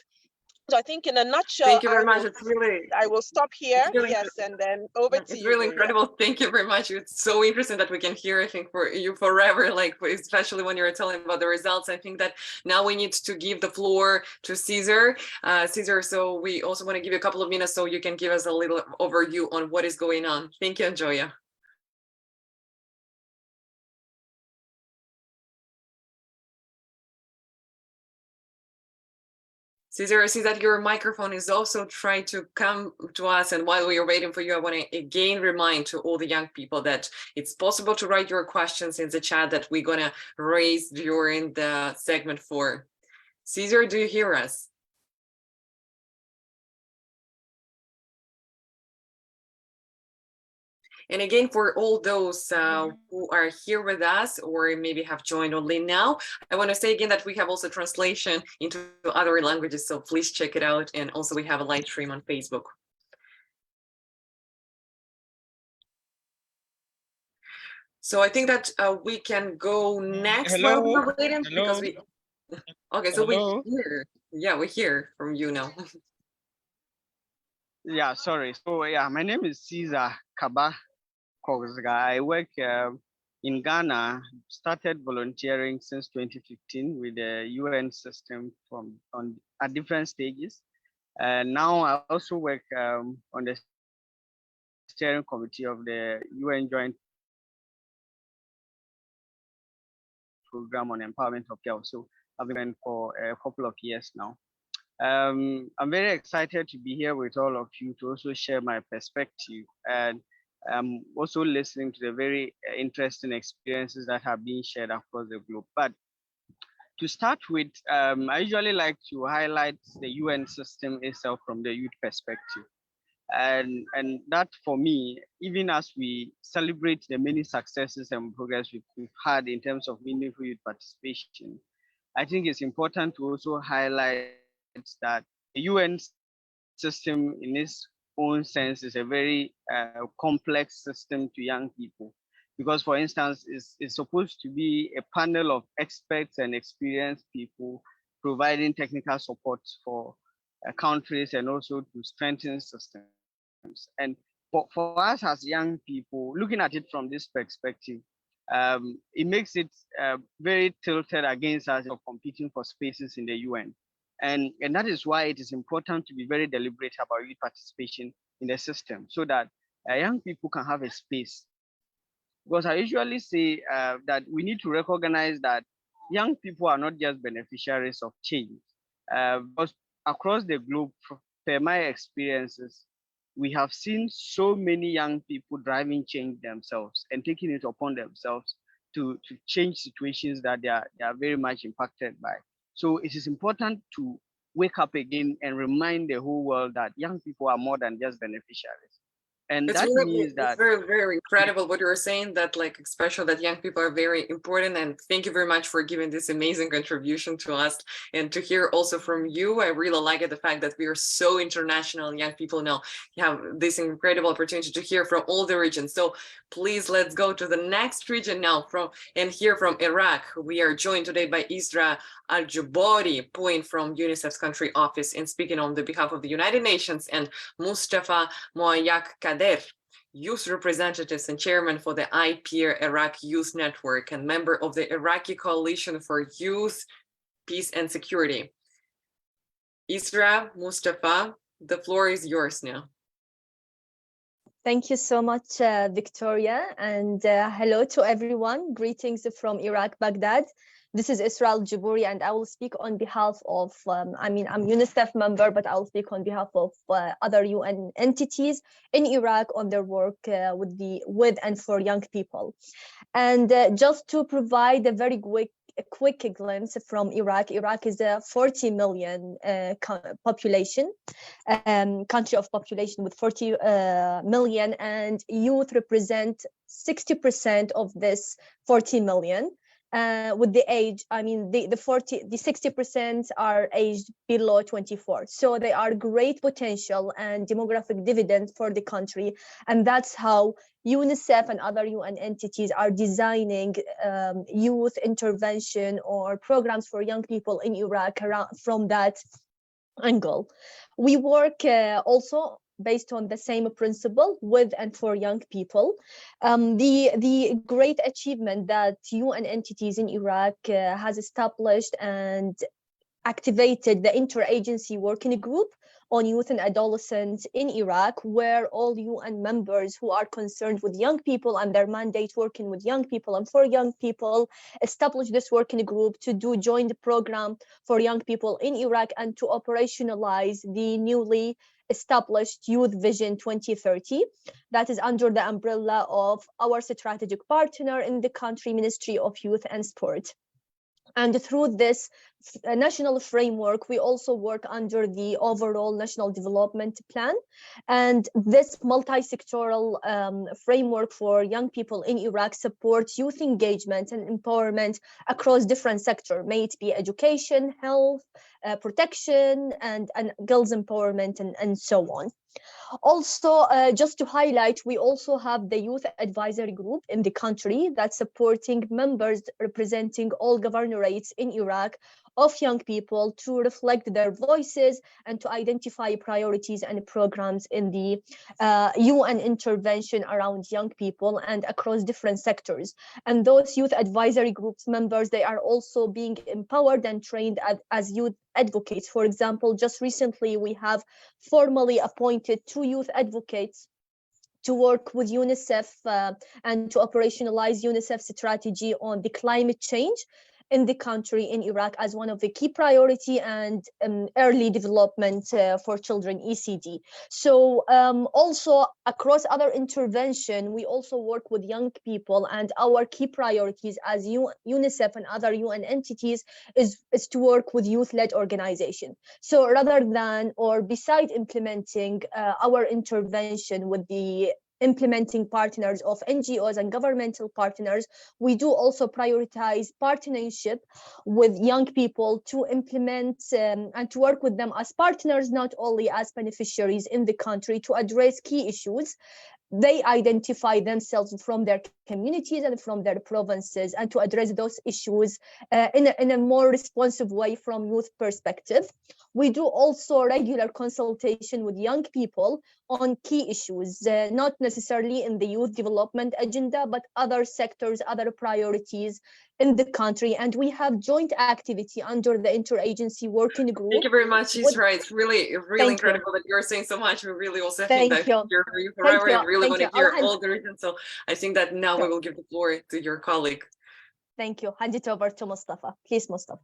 So I think in a nutshell, thank you very much. It's really, I will stop here. really Yes, and then over to you. It's really incredible. Thank you very much. It's so interesting that we can hear, I think, for you forever, like, especially when you're telling about the results. I think that now we need to give the floor to Cesar. Cesar, so we also want to give you a couple of minutes so you can give us a little overview on what is going on. Thank you, Joya. Cesar, I see that your microphone is also trying to come to us, and while we are waiting for you, I want to again remind to all the young people that it's possible to write your questions in the chat that we're going to raise during the segment 4. Cesar, do you hear us? And again, for all those who are here with us or maybe have joined only now, I want to say again that we have also translation into other languages, so please check it out. And also we have a live stream on Facebook. So I think that we can go next. Hello. While we're waiting, Hello. because we... Okay, so Hello. we hear. Yeah, we hear from you now. Yeah, sorry. So yeah, my name is Cesar Kaba Kogsga. I work in Ghana, started volunteering since 2015 with the UN system at different stages. And now I also work on the steering committee of the UN Joint Program on Empowerment of Girls. So I've been for a couple of years now. I'm very excited to be here with all of you to also share my perspective, and I'm also listening to the very interesting experiences that have been shared across the globe. But to start with, I usually like to highlight the UN system itself from the youth perspective. And that for me, even as we celebrate the many successes and progress we've had in terms of meaningful youth participation, I think it's important to also highlight that the UN system in its own sense is a very complex system to young people. Because for instance, it's supposed to be a panel of experts and experienced people providing technical support for countries and also to strengthen systems. And for us as young people, looking at it from this perspective, it makes it very tilted against us of competing for spaces in the UN. And that is why it is important to be very deliberate about youth participation in the system so that young people can have a space. Because I usually say that we need to recognize that young people are not just beneficiaries of change. But across the globe, per my experiences, we have seen so many young people driving change themselves and taking it upon themselves to change situations that they are very much impacted by. So it is important to wake up again and remind the whole world that young people are more than just beneficiaries. And It's that really, means that it's very, very incredible what you're saying, that like, especially that young people are very important. And thank you very much for giving this amazing contribution to us. And to hear also from you, I really like it, the fact that we are so international, young people now have this incredible opportunity to hear from all the regions. So please, let's go to the next region now and hear from Iraq. We are joined today by Isra Al-Jubori, point from UNICEF's country office and speaking on the behalf of the United Nations, and Mustafa Moayak Kader, youth representatives and chairman for the IPEER Iraq Youth Network and member of the Iraqi Coalition for Youth, Peace and Security. Isra, Mustafa, the floor is yours now. Thank you so much, Victoria, and hello to everyone. Greetings from Iraq, Baghdad. This is Isra Al-Jubori, and I will speak on behalf of, I'm UNICEF member, but I will speak on behalf of other UN entities in Iraq on their work with and for young people. And just to provide a very quick glimpse from Iraq. Iraq is a 40 million population, country of population with 40 million, and youth represent 60% of this 40 million. With the age, the 60% are aged below 24. So they are great potential and demographic dividend for the country. And that's how UNICEF and other UN entities are designing youth intervention or programs for young people in Iraq from that angle. We work also based on the same principle with and for young people. The great achievement that UN entities in Iraq has established and activated the interagency working group on youth and adolescents in Iraq, where all UN members who are concerned with young people and their mandate working with young people and for young people established this working group to join the program for young people in Iraq and to operationalize the newly established Youth Vision 2030 that is under the umbrella of our strategic partner in the country, Ministry of Youth and Sport. And through this national framework, we also work under the overall national development plan. And this multi-sectoral framework for young people in Iraq supports youth engagement and empowerment across different sectors, may it be education, health, protection, and girls empowerment, and so on. Also, just to highlight, we also have the youth advisory group in the country that's supporting members representing all governorates in Iraq of young people to reflect their voices and to identify priorities and programs in the UN intervention around young people and across different sectors. And those youth advisory groups members, they are also being empowered and trained as youth advocates. For example, just recently we have formally appointed 2 youth advocates to work with UNICEF and to operationalize UNICEF's strategy on the climate change in the country, in Iraq, as one of the key priority and early development for children, ECD. So also across other intervention, we also work with young people, and our key priorities as UNICEF and other UN entities is to work with youth-led organization. So rather than or beside implementing our intervention with the implementing partners of NGOs and governmental partners, we do also prioritize partnership with young people to implement and to work with them as partners, not only as beneficiaries in the country, to address key issues they identify themselves from their communities and from their provinces, and to address those issues in a more responsive way from youth perspective. We do also regular consultation with young people on key issues, not necessarily in the youth development agenda, but other sectors, other priorities in the country. And we have joint activity under the interagency working group. Thank you very much, Isra. It's really incredible that you're saying so much. We really also think that you're here forever and really want to hear all the reasons. So I think that now we will give the floor to your colleague. Thank you. Hand it over to Mustafa. Please, Mustafa.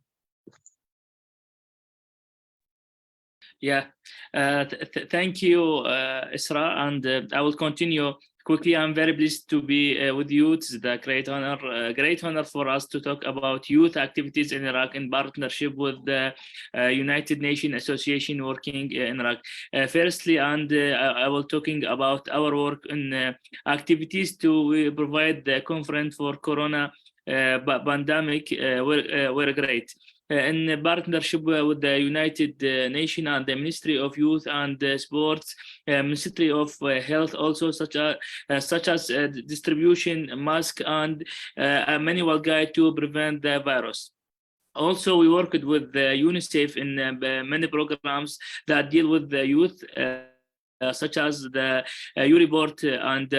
Yeah, thank you, Isra, and I will continue quickly. I'm very pleased to be with you. It's a great honor for us to talk about youth activities in Iraq in partnership with the United Nations Association working in Iraq. Firstly, I will talking about our work in activities to provide the conference for Corona pandemic. Were great. In partnership with the United Nations and the Ministry of Youth and Sports, Ministry of Health, also such as distribution mask and a manual guide to prevent the virus. Also, we worked with UNICEF in many programs that deal with the youth, such as the U-Report and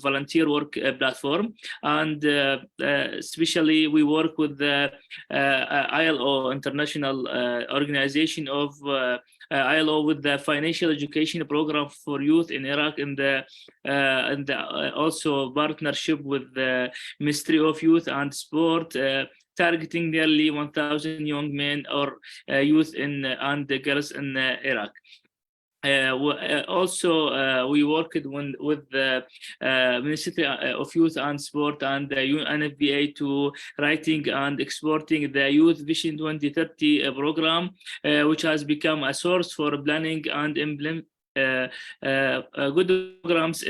volunteer work platform, and especially we work with the ILO, International Organization of ILO, with the financial education program for youth in Iraq, and also partnership with the Ministry of Youth and Sport, targeting nearly 1,000 young men or youth and girls in Iraq. Also, we worked with the Ministry of Youth and Sport and the UNFPA to writing and exporting the Youth Vision 2030 program, which has become a source for planning and implement good programs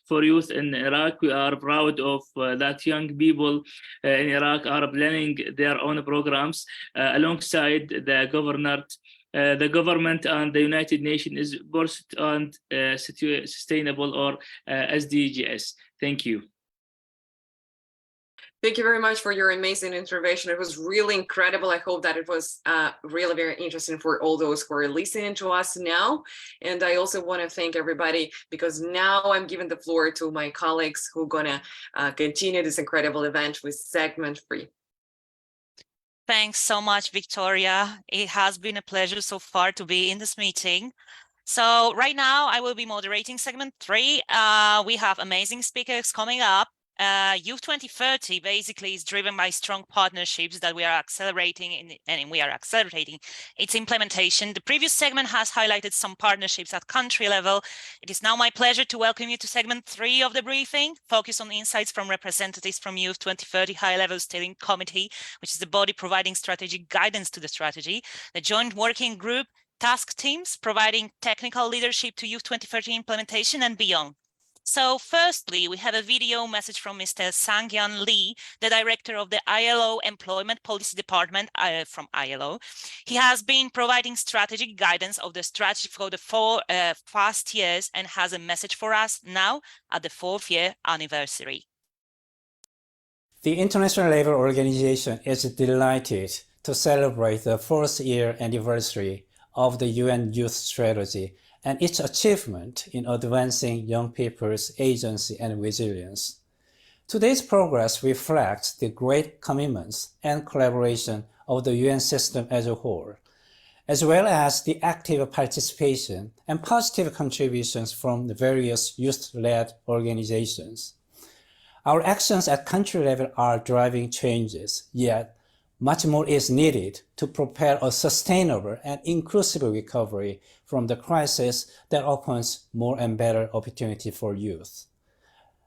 for youth in Iraq. We are proud of that young people in Iraq are planning their own programs alongside the government and the United Nations is based on sustainable or SDGs. Thank you. Thank you very much for your amazing intervention. It was really incredible. I hope that it was really very interesting for all those who are listening to us now. And I also want to thank everybody, because now I'm giving the floor to my colleagues who are going to continue this incredible event with segment 3. Thanks so much, Victoria. It has been a pleasure so far to be in this meeting. So right now I will be moderating segment 3. We have amazing speakers coming up. Youth 2030 basically is driven by strong partnerships that we are accelerating and we are accelerating its implementation. The previous segment has highlighted some partnerships at country level. It is now my pleasure to welcome you to segment 3 of the briefing, focus on insights from representatives from Youth 2030 High-Level Steering Committee, which is the body providing strategic guidance to the strategy, the Joint Working Group, task teams providing technical leadership to Youth 2030 implementation and beyond. So firstly, we have a video message from Mr. Sang-Yan Lee, the director of the ILO Employment Policy Department from ILO. He has been providing strategic guidance of the strategy for the 4 past years and has a message for us now at the 4th year anniversary. The International Labour Organization is delighted to celebrate the 4th year anniversary of the UN Youth Strategy and its achievement in advancing young people's agency and resilience. Today's progress reflects the great commitments and collaboration of the UN system as a whole, as well as the active participation and positive contributions from the various youth-led organizations. Our actions at country level are driving changes, yet much more is needed to prepare a sustainable and inclusive recovery from the crisis that opens more and better opportunity for youth.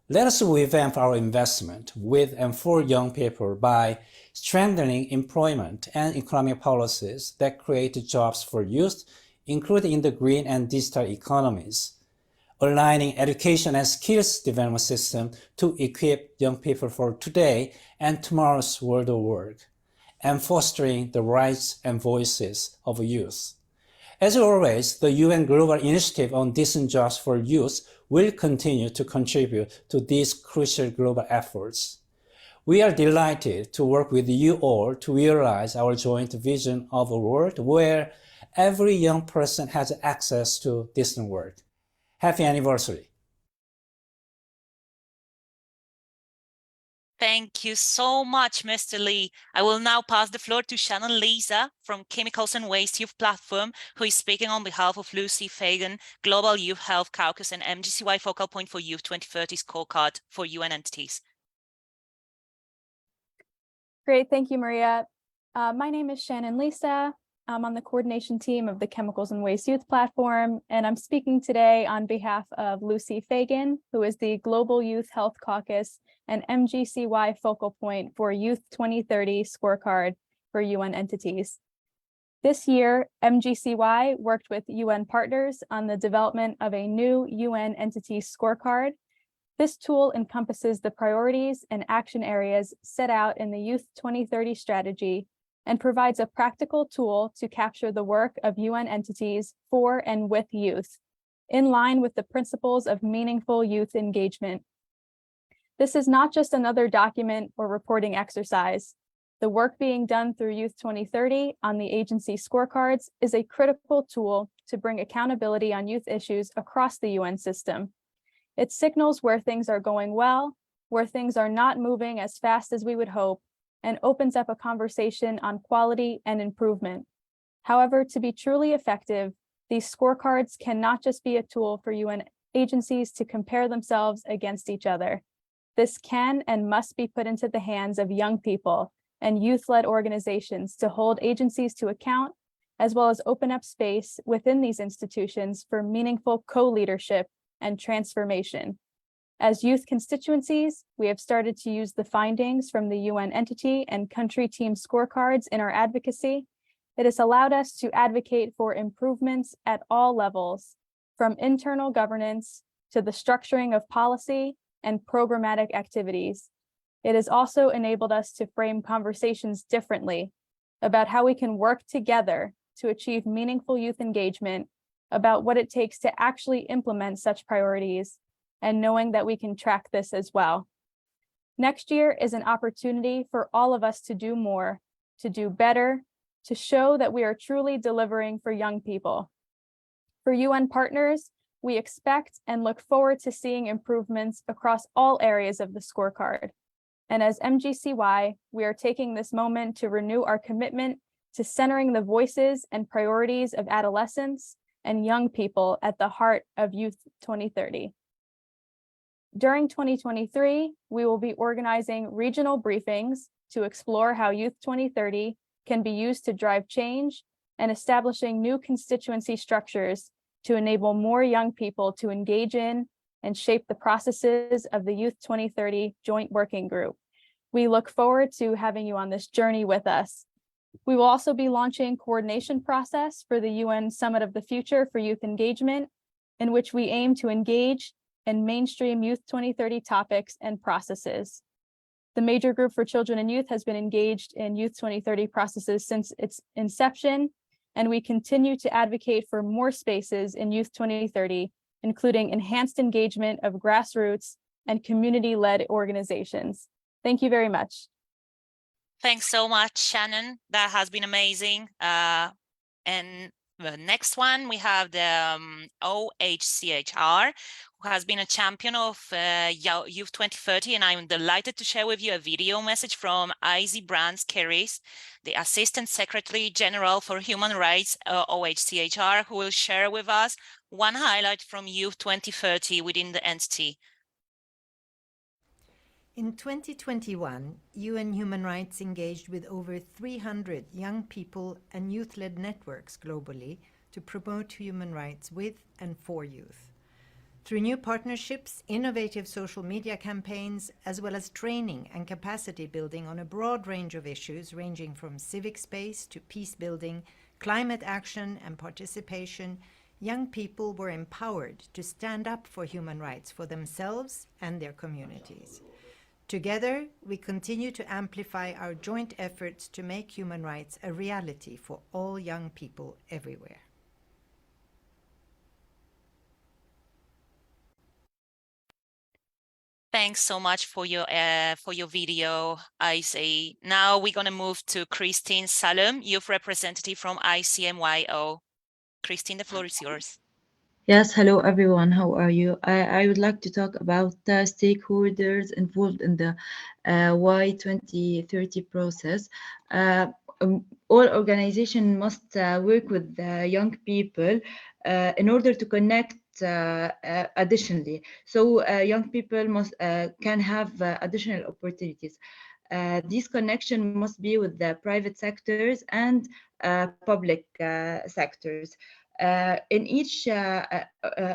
Let us revamp our investment with and for young people by strengthening employment and economic policies that create jobs for youth, including in the green and digital economies, aligning education and skills development system to equip young people for today and tomorrow's world of work, and fostering the rights and voices of youth. As always, the UN Global Initiative on Decent Jobs for Youth will continue to contribute to these crucial global efforts. We are delighted to work with you all to realize our joint vision of a world where every young person has access to decent work. Happy anniversary. Thank you so much, Mr. Lee. I will now pass the floor to Shannon Lisa from Chemicals and Waste Youth Platform, who is speaking on behalf of Lucy Fagan, Global Youth Health Caucus and MGCY Focal Point for Youth 2030 Scorecard for UN entities. Great, thank you, Maria. My name is Shannon Lisa. I'm on the coordination team of the Chemicals and Waste Youth Platform, and I'm speaking today on behalf of Lucy Fagan, who is the Global Youth Health Caucus and MGCY Focal Point for Youth 2030 Scorecard for UN entities. This year, MGCY worked with UN partners on the development of a new UN entity scorecard. This tool encompasses the priorities and action areas set out in the Youth 2030 strategy and provides a practical tool to capture the work of UN entities for and with youth, in line with the principles of meaningful youth engagement. This is not just another document or reporting exercise. The work being done through Youth 2030 on the agency scorecards is a critical tool to bring accountability on youth issues across the UN system. It signals where things are going well, where things are not moving as fast as we would hope, and opens up a conversation on quality and improvement. However, to be truly effective, these scorecards cannot just be a tool for UN agencies to compare themselves against each other. This can and must be put into the hands of young people and youth-led organizations to hold agencies to account, as well as open up space within these institutions for meaningful co-leadership and transformation. As youth constituencies, we have started to use the findings from the UN entity and country team scorecards in our advocacy. It has allowed us to advocate for improvements at all levels, from internal governance to the structuring of policy and programmatic activities. It has also enabled us to frame conversations differently about how we can work together to achieve meaningful youth engagement, about what it takes to actually implement such priorities, and knowing that we can track this as well. Next year is an opportunity for all of us to do more, to do better, to show that we are truly delivering for young people. For UN partners, we expect and look forward to seeing improvements across all areas of the scorecard. And as MGCY, we are taking this moment to renew our commitment to centering the voices and priorities of adolescents and young people at the heart of Youth 2030. During 2023, we will be organizing regional briefings to explore how Youth 2030 can be used to drive change and establishing new constituency structures to enable more young people to engage in and shape the processes of the Youth 2030 Joint Working Group. We look forward to having you on this journey with us. We will also be launching a coordination process for the UN Summit of the Future for Youth Engagement, in which we aim to engage and mainstream Youth 2030 topics and processes. The Major Group for Children and Youth has been engaged in Youth 2030 processes since its inception, and we continue to advocate for more spaces in Youth 2030, including enhanced engagement of grassroots and community-led organizations. Thank you very much. Thanks so much, Shannon. That has been amazing. And the next one, we have the OHCHR, who has been a champion of Youth 2030, and I'm delighted to share with you a video message from Izzy Brands-Keris, the Assistant Secretary General for Human Rights, OHCHR, who will share with us one highlight from Youth 2030 within the entity. In 2021, UN Human Rights engaged with over 300 young people and youth-led networks globally to promote human rights with and for youth. Through new partnerships, innovative social media campaigns, as well as training and capacity building on a broad range of issues ranging from civic space to peace building, climate action and participation, young people were empowered to stand up for human rights for themselves and their communities. Together, we continue to amplify our joint efforts to make human rights a reality for all young people everywhere. Thanks so much for your video, Isay. Now we're going to move to Christine Salem, Youth Representative from ICMYO. Christine, the floor is yours. Yes, hello everyone, how are you? I would like to talk about stakeholders involved in the Y 2030 process. All organizations must work with young people in order to connect additionally. So young people can have additional opportunities. These connections must be with the private sectors and public sectors. In each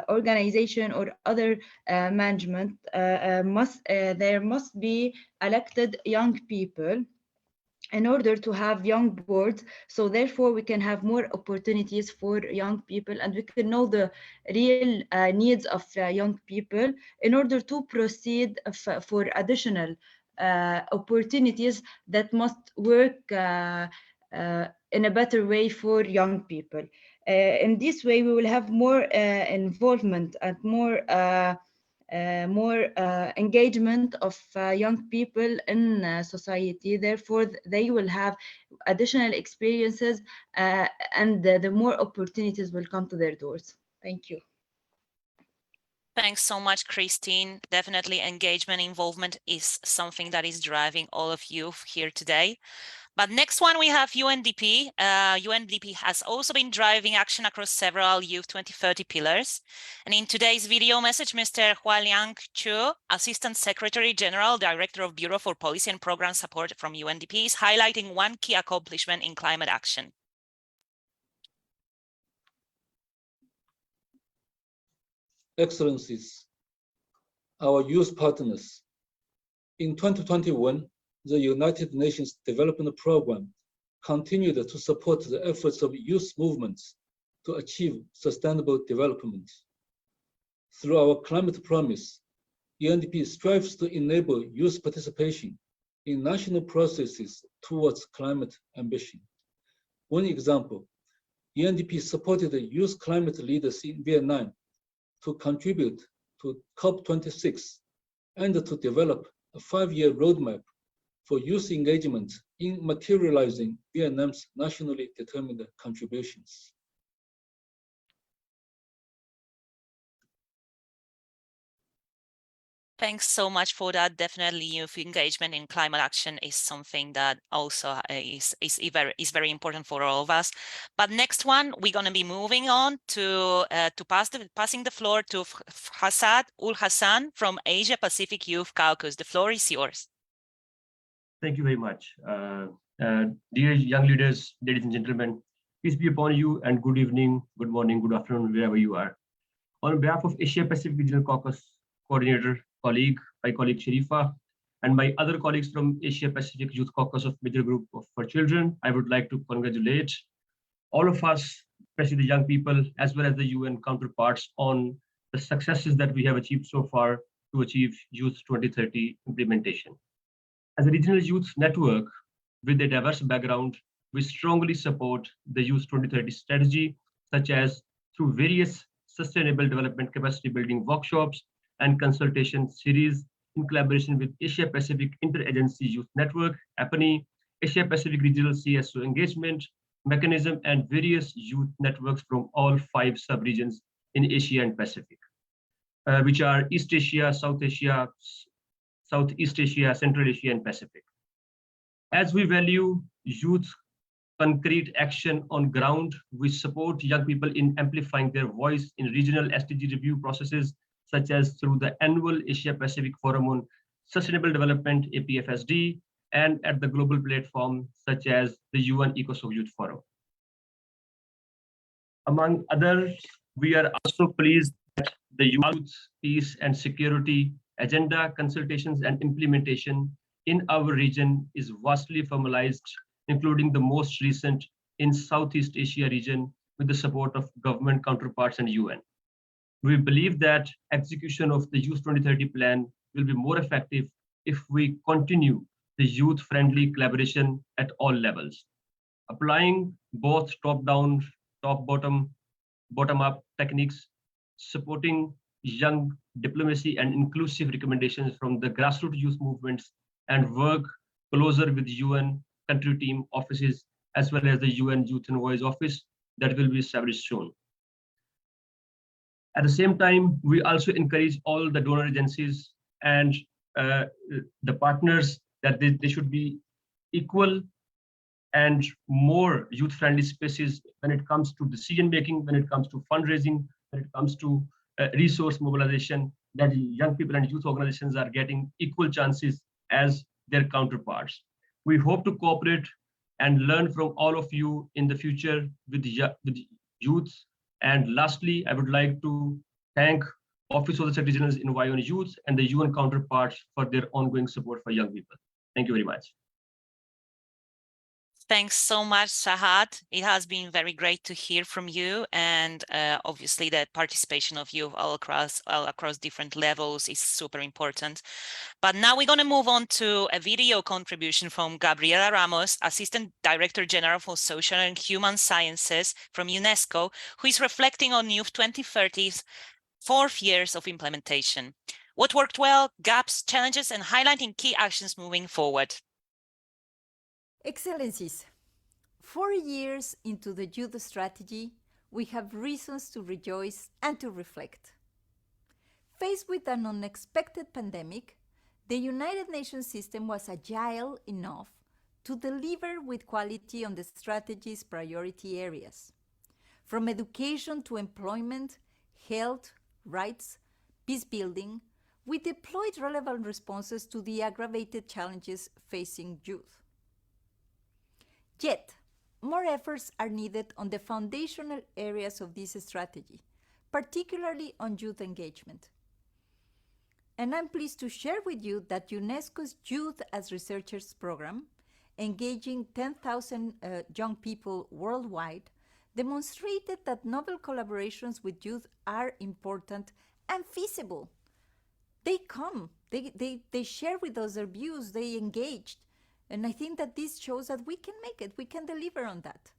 organization or other management, there must be elected young people in order to have young boards. So therefore we can have more opportunities for young people, and we can know the real needs of young people in order to proceed for additional opportunities that must work in a better way for young people. In this way, we will have more involvement and more engagement of young people in society. Therefore, they will have additional experiences and the more opportunities will come to their doors. Thank you. Thanks so much, Christine. Definitely engagement, involvement is something that is driving all of you here today. But next one, we have UNDP. UNDP has also been driving action across several Youth 2030 pillars. And in today's video message, Mr. Hualiang Chu, Assistant Secretary General, Director of Bureau for Policy and Program Support from UNDP, is highlighting one key accomplishment in climate action. Excellencies, our youth partners. In 2021, the United Nations Development Programme continued to support the efforts of youth movements to achieve sustainable development. Through our climate promise, UNDP strives to enable youth participation in national processes towards climate ambition. One example, UNDP supported the youth climate leaders in Vietnam to contribute to COP26 and to develop a 5-year roadmap for youth engagement in materializing Vietnam's nationally determined contributions. Thanks so much for that. Definitely youth engagement in climate action is something that also is very important for all of us. But next one, we're going to be moving on to passing the floor to Hassad Ul Hassan from Asia Pacific Youth Caucus. The floor is yours. Thank you very much. Dear young leaders, ladies and gentlemen, peace be upon you and good evening, good morning, good afternoon, wherever you are. On behalf of Asia Pacific Regional Caucus Coordinator, my colleague Sharifa, and my other colleagues from Asia Pacific Youth Caucus of Major Group for Children, I would like to congratulate all of us, especially the young people, as well as the UN counterparts, on the successes that we have achieved so far to achieve Youth 2030 implementation. As a regional youth network with a diverse background, we strongly support the Youth 2030 strategy, such as through various sustainable development capacity building workshops and consultation series in collaboration with Asia Pacific Interagency Youth Network, APNI, Asia Pacific Regional CSO Engagement Mechanism, and various youth networks from all 5 sub-regions in Asia and Pacific, which are East Asia, South Asia, Southeast Asia, Central Asia, and Pacific. As we value youth concrete action on ground, we support young people in amplifying their voice in regional SDG review processes, such as through the annual Asia Pacific Forum on Sustainable Development, APFSD, and at the global platform, such as the UN ECOSOC Youth Forum. Among others, we are also pleased that the Youth, Peace and Security agenda, consultations and implementation in our region is vastly formalized, including the most recent in Southeast Asia region with the support of government counterparts and UN. We believe that execution of the Youth 2030 plan will be more effective if we continue the youth-friendly collaboration at all levels, applying both top-down, top-bottom, bottom-up techniques, supporting young diplomacy and inclusive recommendations from the grassroots youth movements and work closer with UN country team offices as well as the UN Youth and Voice office that will be established soon. At the same time, we also encourage all the donor agencies and the partners that they should be equal and more youth-friendly spaces when it comes to decision-making, when it comes to fundraising, when it comes to resource mobilization, that young people and youth organizations are getting equal chances as their counterparts. We hope to cooperate and learn from all of you in the future with youth. And lastly, I would like to thank Office of the Secretary General's Envoy on Youth and the UN counterparts for their ongoing support for young people. Thank you very much. Thanks so much, Sahad. It has been very great to hear from you, and obviously the participation of you all across different levels is super important. But now we're going to move on to a video contribution from Gabriela Ramos, Assistant Director General for Social and Human Sciences from UNESCO, who is reflecting on Youth 2030's 4 years of implementation. What worked well, gaps, challenges, and highlighting key actions moving forward. Excellencies, 4 years into the youth strategy, we have reasons to rejoice and to reflect. Faced with an unexpected pandemic, the United Nations system was agile enough to deliver with quality on the strategy's priority areas. From education to employment, health, rights, peace building, we deployed relevant responses to the aggravated challenges facing youth. Yet, more efforts are needed on the foundational areas of this strategy, particularly on youth engagement. And I'm pleased to share with you that UNESCO's Youth as Researchers program, engaging 10,000 young people worldwide, demonstrated that novel collaborations with youth are important and feasible. They come, they share with us their views, they engaged. And I think that this shows that we can make it, we can deliver on that.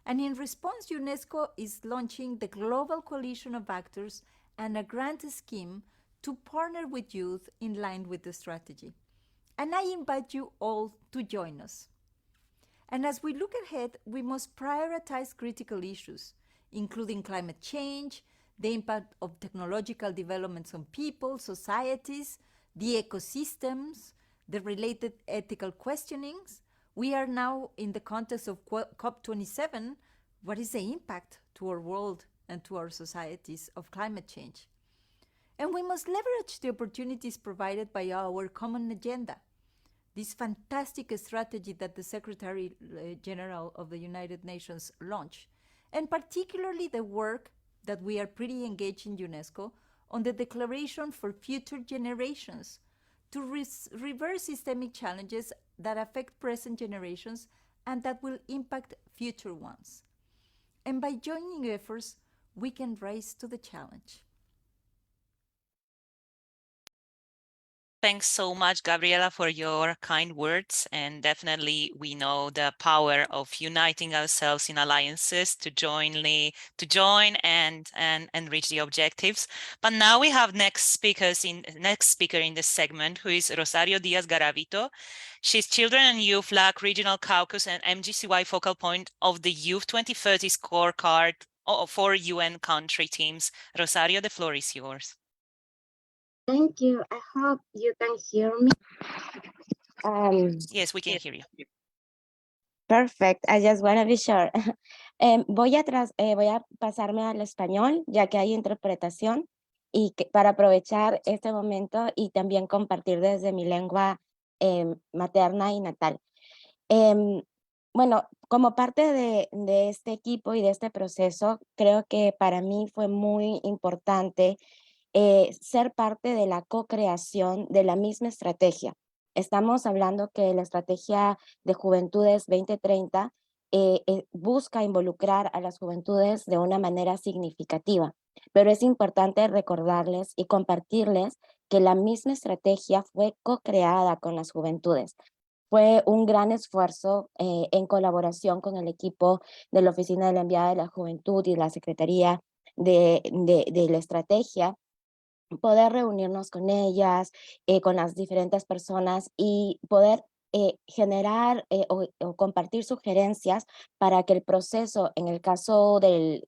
And in response, UNESCO is launching the Global Coalition of Actors and a grant scheme to partner with youth in line with the strategy. And I invite you all to join us. And as we look ahead, we must prioritize critical issues, including climate change, the impact of technological developments on people, societies, the ecosystems, the related ethical questionings. We are now in the context of COP27. What is the impact to our world and to our societies of climate change? And we must leverage the opportunities provided by our common agenda, this fantastic strategy that the Secretary General of the United Nations launched, and particularly the work that we are pretty engaged in UNESCO on the Declaration for Future Generations, to reverse systemic challenges that affect present generations and that will impact future ones. And by joining efforts, we can rise to the challenge. Thanks so much, Gabriela, for your kind words. And definitely we know the power of uniting ourselves in alliances to join and reach the objectives. But now we have next speaker in this segment, who is Rosario Diaz Garavito. She's Children and Youth LAC Regional Caucus and MGCY focal point of the Youth 2030 scorecard for UN country teams. Rosario, the floor is yours. Thank you. I hope you can hear me. Yes, we can hear you. Perfect. I just want to be sure. Voy a pasarme al español, ya que hay interpretación, y para aprovechar este momento y también compartir desde mi lengua materna y natal. Bueno, como parte de este equipo y de este proceso, creo que para mí fue muy importante ser parte de la co-creación de la misma estrategia. Estamos hablando que la Estrategia de Juventudes 2030 busca involucrar a las juventudes de una manera significativa, pero es importante recordarles y compartirles que la misma estrategia fue co-creada con las juventudes. Fue un gran esfuerzo en colaboración con el equipo de la Oficina de la Enviada de la Juventud y la Secretaría de la Estrategia, poder reunirnos con ellas, con las diferentes personas y poder generar o compartir sugerencias para que el proceso, en el caso del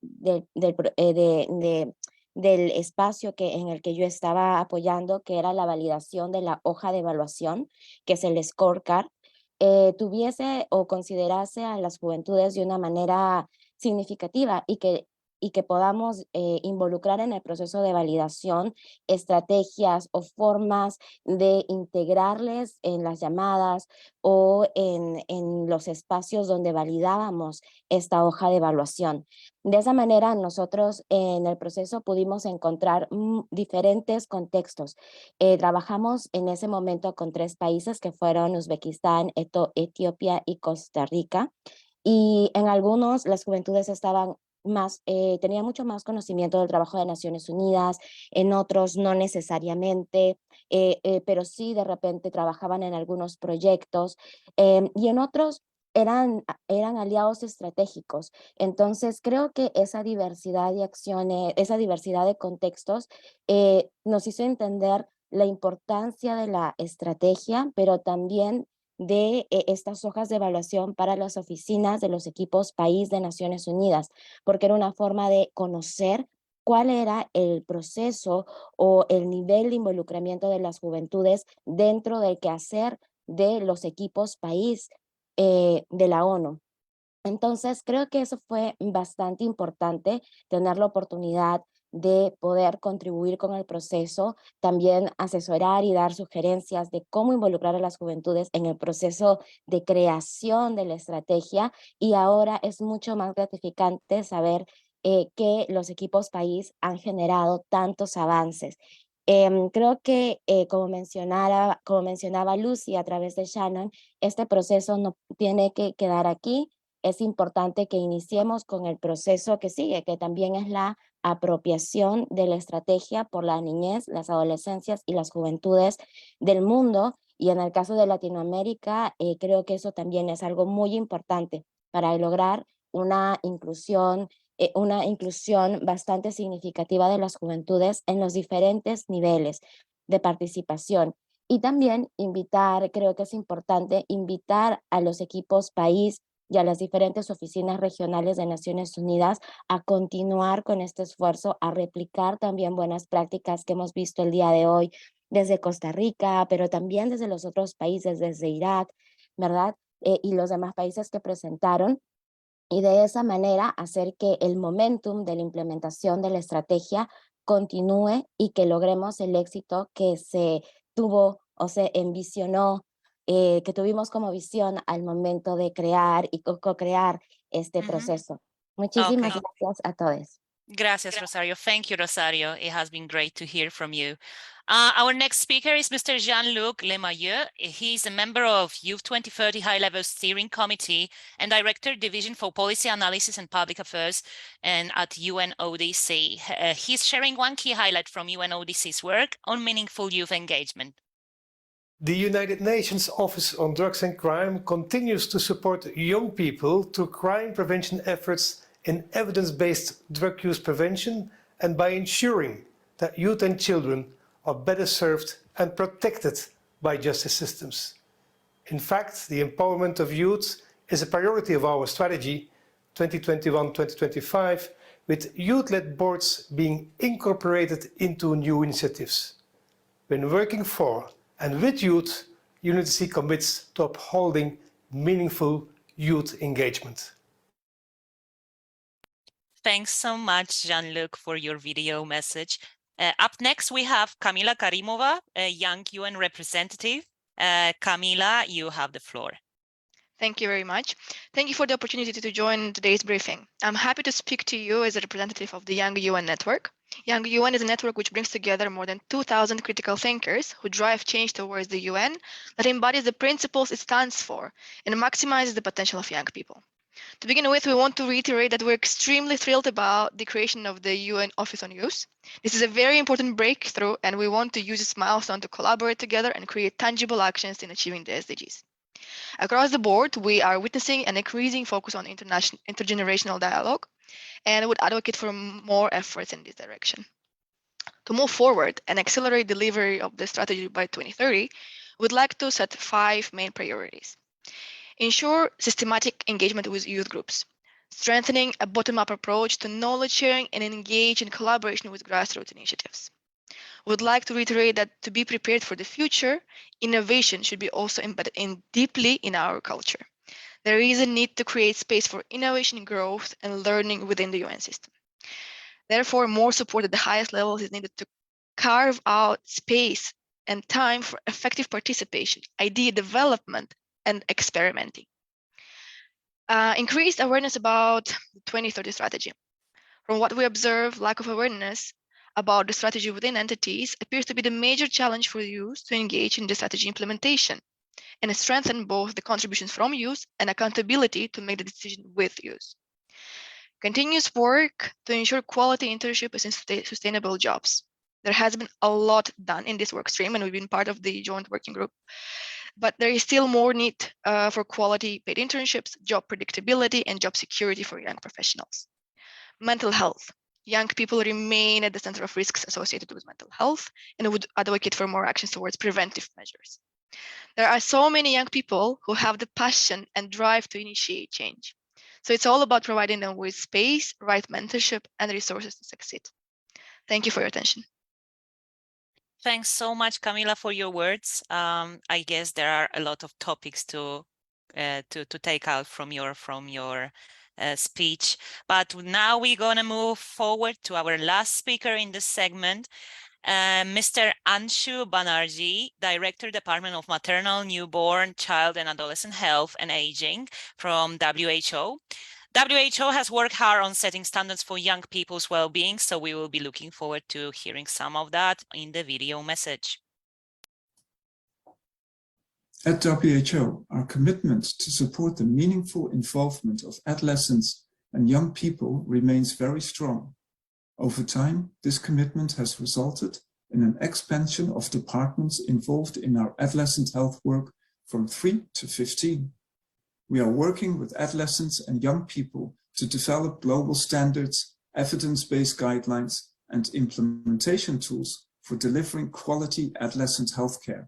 espacio en el que yo estaba apoyando, que era la validación de la hoja de evaluación, que es el scorecard, tuviese o considerase a las juventudes de una manera significativa y que podamos involucrar en el proceso de validación estrategias o formas de integrarles en las llamadas o en los espacios donde validábamos esta hoja de evaluación. De esa manera nosotros en el proceso pudimos encontrar diferentes contextos. Trabajamos en ese momento con 3 países que fueron Uzbekistán, Etiopía y Costa Rica. Y en algunos las juventudes estaban tenían mucho más conocimiento del trabajo de Naciones Unidas, en otros no necesariamente, pero sí de repente trabajaban en algunos proyectos y en otros eran aliados estratégicos. Entonces creo que esa diversidad de acciones, esa diversidad de contextos nos hizo entender la importancia de la estrategia, pero también de estas hojas de evaluación para las oficinas de los equipos país de Naciones Unidas, porque era una forma de conocer cuál era el proceso o el nivel de involucramiento de las juventudes dentro del quehacer de los equipos país de la ONU. Entonces, creo que eso fue bastante importante, tener la oportunidad de poder contribuir con el proceso, también asesorar y dar sugerencias de cómo involucrar a las juventudes en el proceso de creación de la estrategia, y ahora es mucho más gratificante saber que los equipos país han generado tantos avances. Creo que, como mencionaba Lucy a través de Shannon, este proceso no tiene que quedar aquí. Es importante que iniciemos con el proceso que sigue, que también es la apropiación de la estrategia por la niñez, las adolescencias y las juventudes del mundo. Y en el caso de Latinoamérica, creo que eso también es algo muy importante para lograr una inclusión bastante significativa de las juventudes en los diferentes niveles de participación. Y también creo que es importante invitar a los equipos país y a las diferentes oficinas regionales de Naciones Unidas a continuar con este esfuerzo, a replicar también buenas prácticas que hemos visto el día de hoy desde Costa Rica, pero también desde los otros países, desde Irak, ¿verdad? Y los demás países que presentaron. Y de esa manera hacer que el momentum de la implementación de la estrategia continúe y que logremos el éxito que se tuvo o se envisionó, que tuvimos como visión al momento de crear y co-crear este proceso. Muchísimas gracias a todos. Gracias, Rosario. Thank you, Rosario. It has been great to hear from you. Our next speaker is Mr. Jean-Luc Lemayeux. He's a member of Youth 2030 High-Level Steering Committee and Director, Division for Policy Analysis and Public Affairs at UNODC. He's sharing one key highlight from UNODC's work on meaningful youth engagement. The United Nations Office on Drugs and Crime continues to support young people through crime prevention efforts in evidence-based drug use prevention and by ensuring that youth and children are better served and protected by justice systems. In fact, the empowerment of youth is a priority of our strategy 2021-2025, with youth-led boards being incorporated into new initiatives. When working for and with youth, UNODC commits to upholding meaningful youth engagement. Thanks so much, Jean-Luc, for your video message. Up next, we have Kamila Karimova, a young UN representative. Kamila, you have the floor. Thank you very much. Thank you for the opportunity to join today's briefing. I'm happy to speak to you as a representative of the Young UN Network. Young UN is a network which brings together more than 2,000 critical thinkers who drive change towards the UN that embodies the principles it stands for and maximizes the potential of young people. To begin with, we want to reiterate that we're extremely thrilled about the creation of the UN Office on Youth. This is a very important breakthrough, and we want to use this milestone to collaborate together and create tangible actions in achieving the SDGs. Across the board, we are witnessing an increasing focus on intergenerational dialogue and would advocate for more efforts in this direction. To move forward and accelerate delivery of the strategy by 2030, we'd like to set 5 main priorities. Ensure systematic engagement with youth groups, strengthening a bottom-up approach to knowledge sharing and engage in collaboration with grassroots initiatives. We'd like to reiterate that to be prepared for the future, innovation should be also embedded deeply in our culture. There is a need to create space for innovation, growth, and learning within the UN system. Therefore, more support at the highest levels is needed to carve out space and time for effective participation, idea development, and experimenting. Increased awareness about the 2030 strategy. From what we observe, lack of awareness about the strategy within entities appears to be the major challenge for youth to engage in the strategy implementation and strengthen both the contributions from youth and accountability to make the decision with youth. Continuous work to ensure quality internship and sustainable jobs. There has been a lot done in this work stream, and we've been part of the joint working group, but there is still more need for quality paid internships, job predictability, and job security for young professionals. Mental health. Young people remain at the center of risks associated with mental health, and would advocate for more actions towards preventive measures. There are so many young people who have the passion and drive to initiate change. So it's all about providing them with space, right mentorship, and resources to succeed. Thank you for your attention. Thanks so much, Camila, for your words. I guess there are a lot of topics to take out from your speech. But now we're going to move forward to our last speaker in this segment, Mr. Anshu Banerjee, Director, Department of Maternal, Newborn, Child and Adolescent Health and Aging from WHO. WHO has worked hard on setting standards for young people's well-being, so we will be looking forward to hearing some of that in the video message. At WHO, our commitment to support the meaningful involvement of adolescents and young people remains very strong. Over time, this commitment has resulted in an expansion of departments involved in our adolescent health work from 3 to 15. We are working with adolescents and young people to develop global standards, evidence-based guidelines, and implementation tools for delivering quality adolescent healthcare.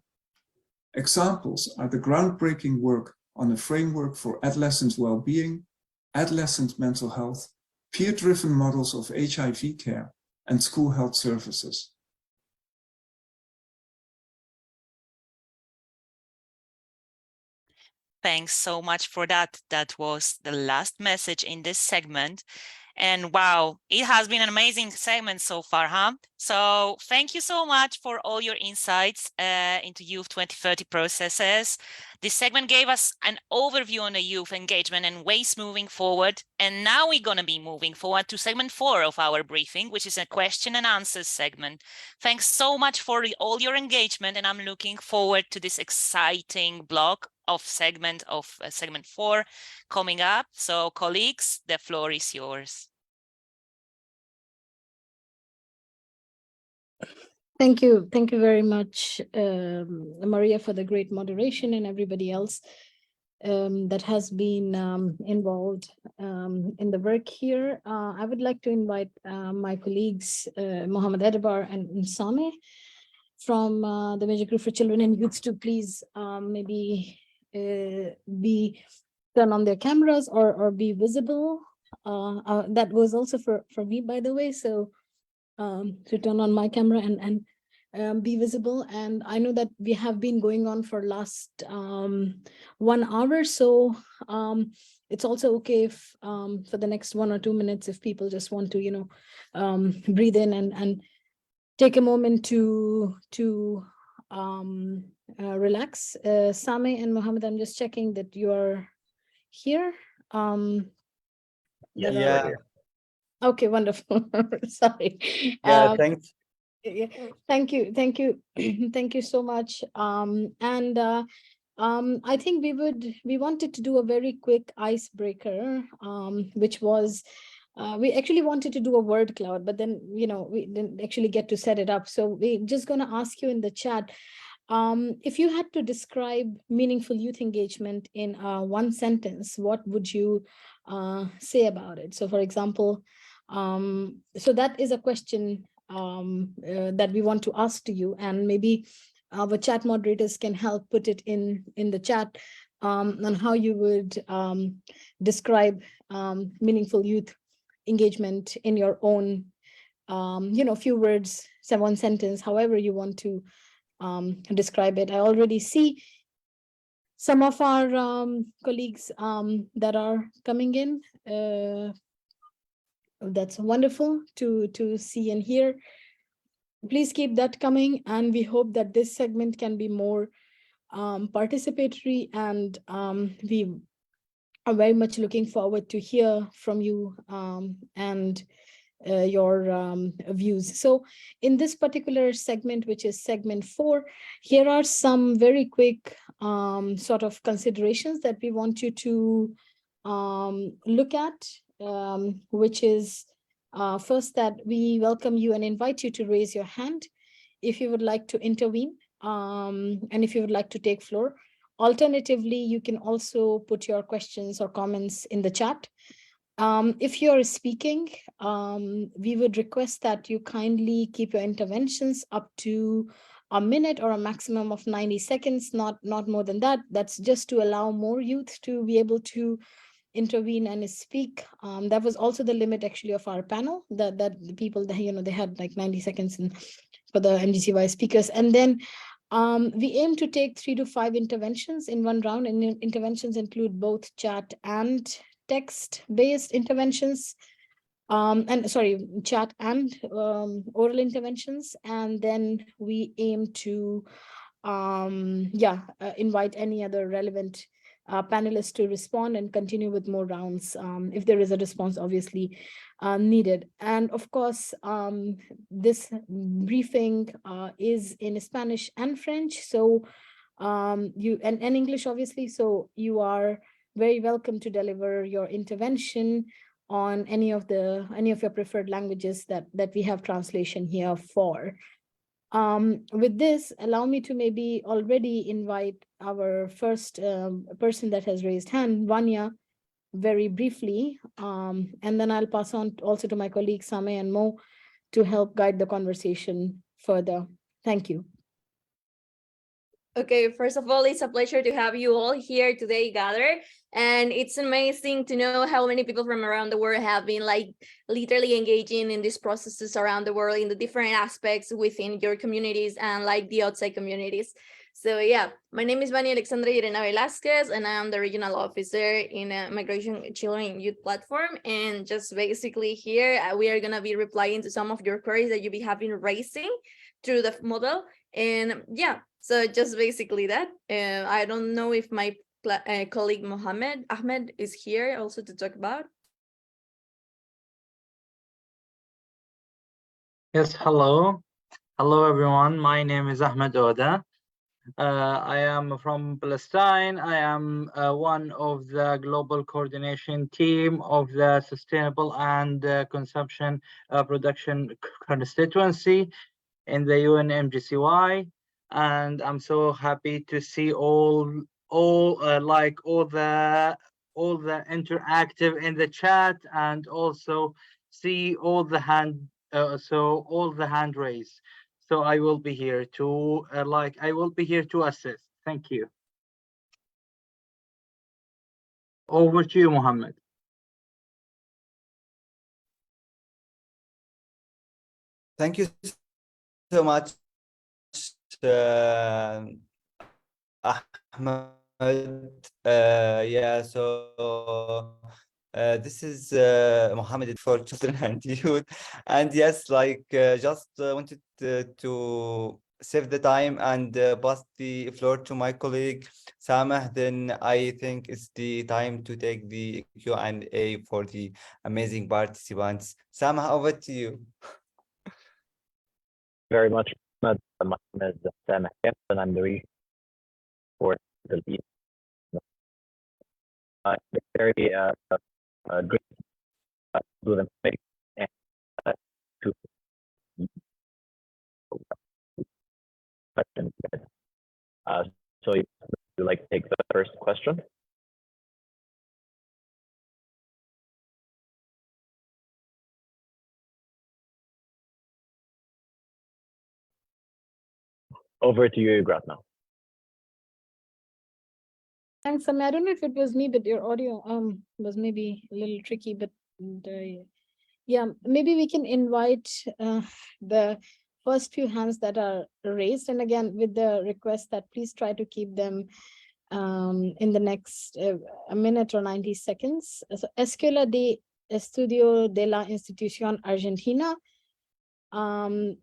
Examples are the groundbreaking work on a framework for adolescent well-being, adolescent mental health, peer-driven models of HIV care, and school health services. Thanks so much for that. That was the last message in this segment. And wow, it has been an amazing segment so far, huh? So thank you so much for all your insights into Youth 2030 processes. This segment gave us an overview on the youth engagement and ways moving forward. And now we're going to be moving forward to segment 4 of our briefing, which is a question and answers segment. Thanks so much for all your engagement, and I'm looking forward to this exciting block of segment 4 coming up. So colleagues, the floor is yours. Thank you very much, Maria, for the great moderation, and everybody else that has been involved in the work here. I would like to invite my colleagues, Mohammed Edbar and Same from the Major Group for Children and Youth to please maybe turn on their cameras or be visible. That was also for me, by the way, so to turn on my camera and be visible. And I know that we have been going on for last 1 hour, so it's also okay if for the next 1 or 2 minutes, if people just want to breathe in and take a moment to relax. Same and Mohammed, I'm just checking that you're here. Yeah. Okay, wonderful. Sorry. Yeah, thanks. Yeah, thank you thank you so much. I think we wanted to do a very quick icebreaker, which was we actually wanted to do a word cloud, but then we didn't actually get to set it up, so we're just going to ask you in the chat, if you had to describe meaningful youth engagement in 1 sentence, what would you say about it? So for example, so that is a question that we want to ask to you, and maybe our chat moderators can help put it in the chat on how you would describe meaningful youth engagement in your own, few words, one sentence, however you want to describe it. I already see some of our colleagues that are coming in. That's wonderful to see and hear. Please keep that coming, and we hope that this segment can be more participatory, and we are very much looking forward to hear from you and your views. So in this particular segment, which is segment 4, here are some very quick sort of considerations that we want you to look at, which is first, that we welcome you and invite you to raise your hand if you would like to intervene, and if you would like to take floor. Alternatively, you can also put your questions or comments in the chat. If you're speaking, we would request that you kindly keep your interventions up to a minute or a maximum of 90 seconds, not more than that. That's just to allow more youth to be able to intervene and speak. That was also the limit actually of our panel, that the people that they had like 90 seconds for the MGCY speakers. And then we aim to take 3 to 5 interventions in one round, and interventions include both chat and text-based interventions, chat and oral interventions. And then we aim to invite any other relevant panelists to respond and continue with more rounds if there is a response obviously needed. And of course, this briefing is in Spanish and French, so you and English obviously, so you are very welcome to deliver your intervention on any of your preferred languages that we have translation here for. With this, allow me to maybe already invite our first person that has raised hand, Vanya, very briefly, and then I'll pass on also to my colleagues Sameh and Mo to help guide the conversation further. Thank you. Okay, first of all, it's a pleasure to have you all here today gathered. And it's amazing to know how many people from around the world have been like literally engaging in these processes around the world in the different aspects within your communities and like the outside communities. So yeah, my name is Vania Alexandra Irena Velasquez, and I'm the regional officer in a Migration, Children and Youth platform. And just basically here, we are gonna be replying to some of your queries that you have been raising through the model. And yeah, so just basically that. I don't know if my colleague Mohammed Ahmed is here also to talk about. Yes, hello. Hello, everyone. My name is Ahmed Oda. I am from Palestine. I am one of the global coordination team of the Sustainable and Consumption Production constituency in the UN MGCY, and I'm so happy to see all the interactive in the chat, and also see all the hand raised. So I will be here to assist. Thank you. Over to you, Mohammed. Thank you so much, Ahmed. This is Mohammed for Children and Youth. And yes, just wanted to save the time and pass the floor to my colleague Sameh. Then I think it's the time to take the Q&A for the amazing participants. Sameh, over to you. Very much, Mohammed Sameh, and I'm the region for the lead. Very great do them and to questions. So you would like to take the first question? Over to you, Gratna. Thanks, Sammy. I don't know if it was me, but your audio was maybe a little tricky, but yeah, maybe we can invite the first few hands that are raised, and again with the request that please try to keep them in the next a minute or 90 seconds. So, Escuela de Estudio de la Institución Argentina,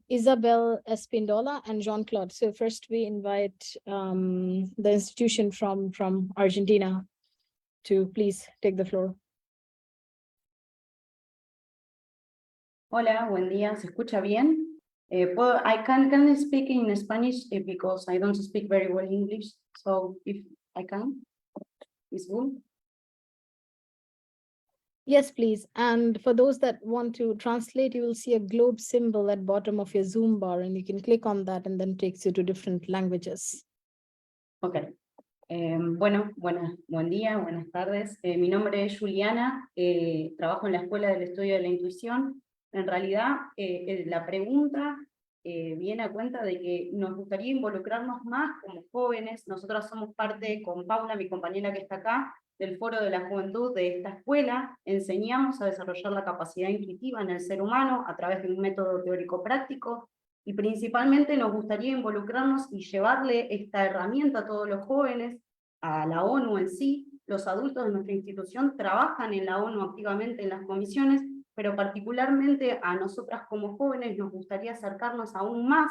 Isabel Espindola and Jean-Claude. So first we invite the institution from Argentina to please take the floor. Hola, buen día. ¿Se escucha bien? I can speak in Spanish because I don't speak very well English. So if I can, it's good. Yes, please. And for those that want to translate, you will see a globe symbol at bottom of your Zoom bar, and you can click on that and then takes you to different languages. Okay. Bueno, buen día, buenas tardes. Mi nombre es Juliana, trabajo en la Escuela del Estudio de la Intuición. En realidad, la pregunta viene a cuenta de que nos gustaría involucrarnos más como jóvenes. Nosotras somos parte, con Paula, mi compañera que está acá, del Foro de la Juventud de esta escuela. Enseñamos a desarrollar la capacidad intuitiva en el ser humano a través de un método teórico práctico, y principalmente nos gustaría involucrarnos y llevarle esta herramienta a todos los jóvenes, a la ONU en sí. Los adultos de nuestra institución trabajan en la ONU activamente en las comisiones, pero particularmente a nosotras como jóvenes nos gustaría acercarnos aún más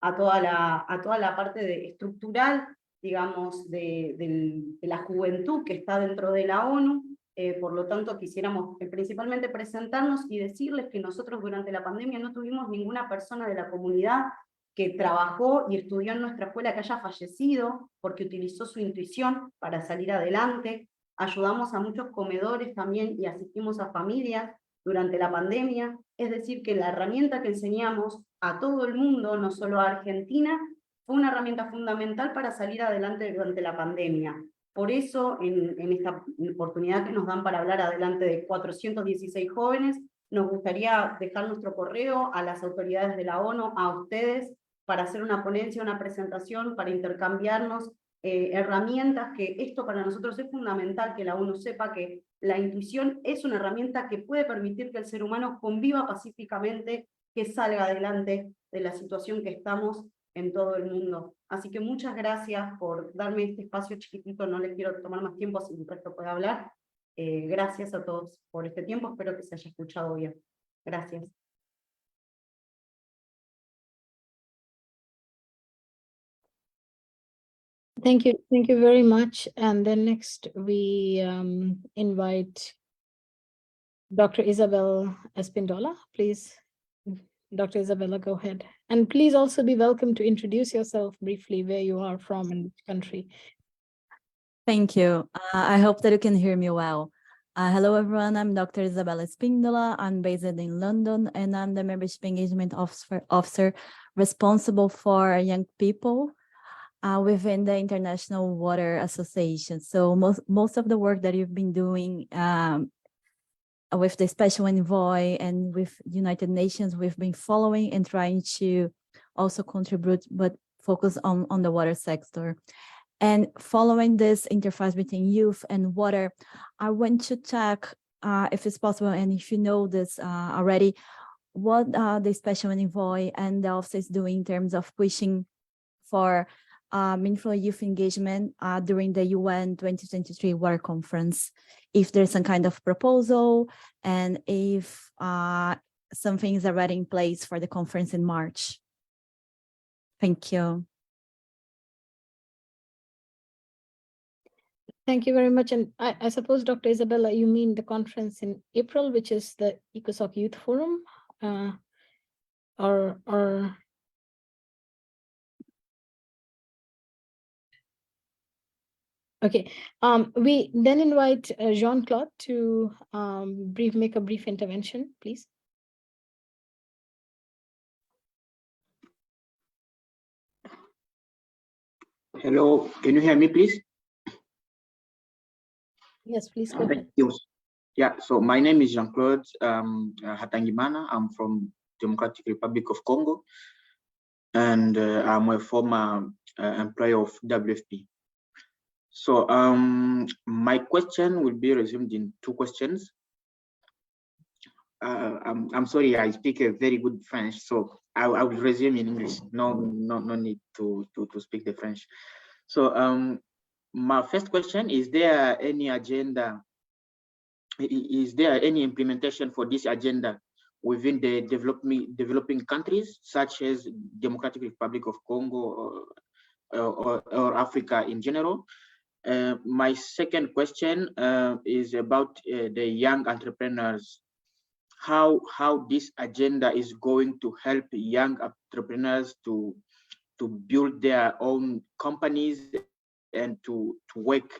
a toda la parte estructural, digamos, de la juventud que está dentro de la ONU. Por lo tanto, quisiéramos principalmente presentarnos y decirles que nosotros durante la pandemia no tuvimos ninguna persona de la comunidad que trabajó y estudió en nuestra escuela que haya fallecido, porque utilizó su intuición para salir adelante. Ayudamos a muchos comedores también y asistimos a familias durante la pandemia. Es decir, que la herramienta que enseñamos a todo el mundo, no solo a Argentina, fue una herramienta fundamental para salir adelante durante la pandemia. Por eso, en esta oportunidad que nos dan para hablar adelante de 416 jóvenes, nos gustaría dejar nuestro correo a las autoridades de la ONU, a ustedes, para hacer una ponencia, una presentación, para intercambiarnos herramientas, que esto para nosotros es fundamental, que la ONU sepa que la intuición es una herramienta que puede permitir que el ser humano conviva pacíficamente, que salga adelante de la situación que estamos en todo el mundo. Así que muchas gracias por darme este espacio chiquitito, no les quiero tomar más tiempo, si el resto puede hablar. Gracias a todos por este tiempo, espero que se haya escuchado bien. Gracias. Thank you very much. And then next we invite Dr. Isabel Espindola, please. Dr. Isabella, go ahead. And please also be welcome to introduce yourself briefly, where you are from and which country. Thank you. I hope that you can hear me well. Hello, everyone. I'm Dr. Isabella Espindola. I'm based in London, and I'm the Membership Engagement Officer responsible for young people within the International Water Association. So most of the work that you've been doing with the Special Envoy and with United Nations, we've been following and trying to also contribute, but focus on the water sector. And following this interface between youth and water, I want to check if it's possible, and if you know this already, what the Special Envoy and the office is doing in terms of pushing for meaningful youth engagement during the UN 2023 Water Conference, if there's some kind of proposal, and if something is already in place for the conference in March. Thank you. Thank you very much. And I suppose, Dr. Isabella, you mean the conference in April, which is the ECOSOC Youth Forum, or okay. We then invite Jean-Claude to make a brief intervention, please. Hello, can you hear me, please? Yes, please go ahead. Thank you. Yeah, so my name is Jean-Claude Hatangimana. I'm from Democratic Republic of Congo. and I'm a former employee of WFP. So my question will be resumed in 2 questions. I'm sorry, I speak a very good French, so I will resume in English. No need to speak the French. So my first question, is there any agenda? Is there any implementation for this agenda within the developing countries, such as Democratic Republic of Congo or Africa in general? My second question is about the young entrepreneurs. How this agenda is going to help young entrepreneurs to build their own companies and to work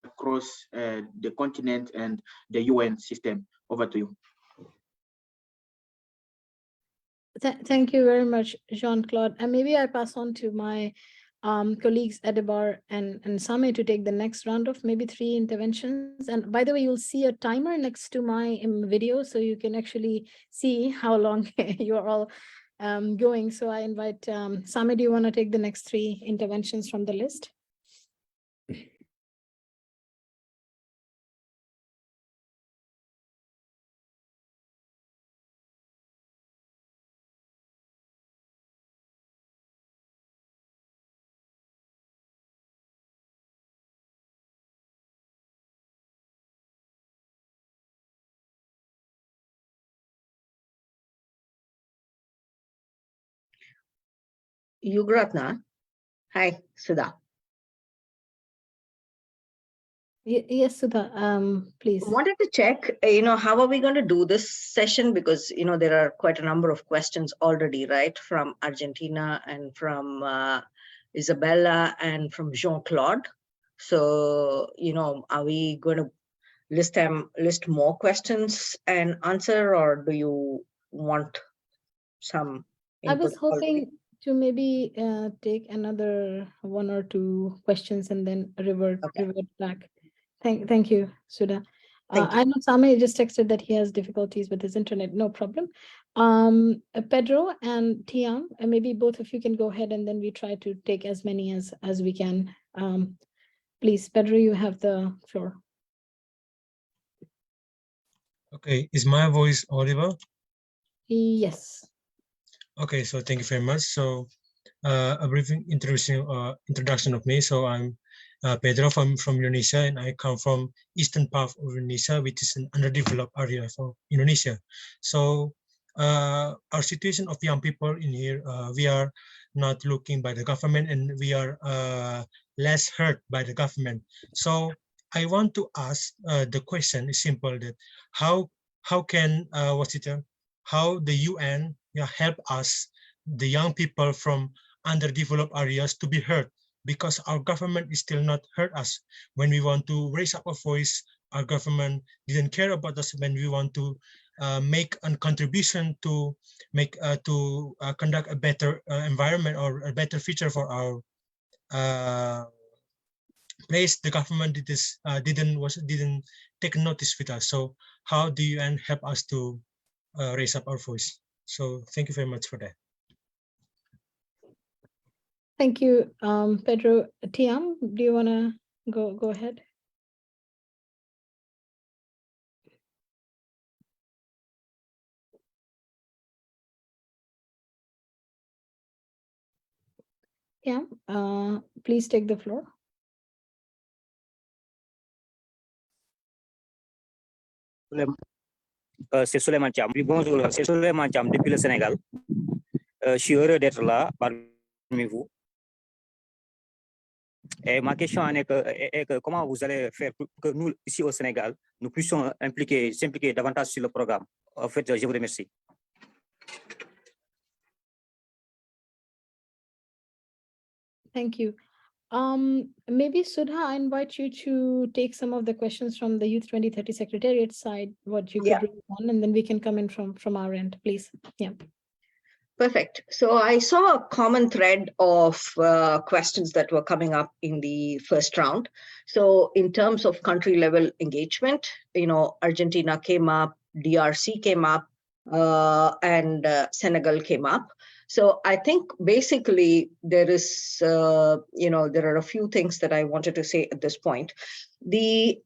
across the continent and the UN system. Over to you. Thank you very much, Jean-Claude. And maybe I pass on to my colleagues Adebar and Same to take the next round of maybe 3 interventions. And by the way, you'll see a timer next to my video, so you can actually see how long you are all going. So I invite Same, do you want to take the next 3 interventions from the list? Yugratna. Hi, Sudha. Yes, Sudha, please. I wanted to check, how are we going to do this session? Because, there are quite a number of questions already, right? From Argentina and from Isabella and from Jean-Claude. So, are we going to list more questions and answer, or do you want some I input was hoping to maybe take another 1 or 2 questions and then revert back. Thank you, Sudha. I know Same just texted that he has difficulties with his internet. No problem. Pedro and Tiam, and maybe both of you can go ahead, and then we try to take as many as we can. Please, Pedro, you have the floor. Okay, is my voice audible? Yes. Okay, so thank you very much. So a brief introduction of me. So I'm Pedro from Indonesia, and I come from eastern part of Indonesia, which is an underdeveloped area for Indonesia. So our situation of young people in here, we are not looking by the government, and we are less hurt by the government. So I want to ask the question is simple, that how can how the UN help us, the young people from underdeveloped areas, to be heard, because our government is still not heard us. When we want to raise up a voice, our government didn't care about us. When we want to make a contribution to conduct a better environment or a better future for our place, the government didn't take notice with us. So how do you help us to raise up our voice? So thank you very much for that. Thank you, Pedro. Tiam, do you want to go ahead? Tiam, please take the floor. C'est Souleymane Thiam. Bonjour, c'est Souleymane Thiam depuis le Sénégal. Je suis heureux d'être là parmi vous. Et ma question est que comment vous allez faire pour que nous, ici au Sénégal, nous puissions s'impliquer davantage sur le programme? En fait, je vous remercie. Thank you. Maybe Sudha, I invite you to take some of the questions from the Youth 2030 Secretariat side, what you could read on, and then we can come in from our end, please. Yeah. Perfect. So I saw a common thread of questions that were coming up in the first round. So in terms of country level engagement, Argentina came up, DRC came up, and Senegal came up. So I think basically there is, there are a few things that I wanted to say at this point. The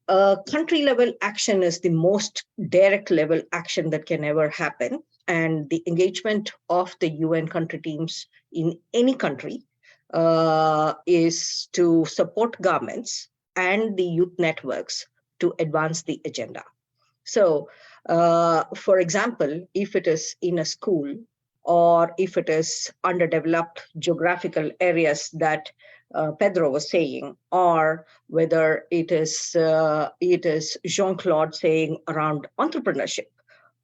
country level action is the most direct level action that can ever happen. And the engagement of the UN country teams in any country is to support governments and the youth networks to advance the agenda. So, for example, if it is in a school or if it is underdeveloped geographical areas that Pedro was saying, or whether it is Jean-Claude saying around entrepreneurship,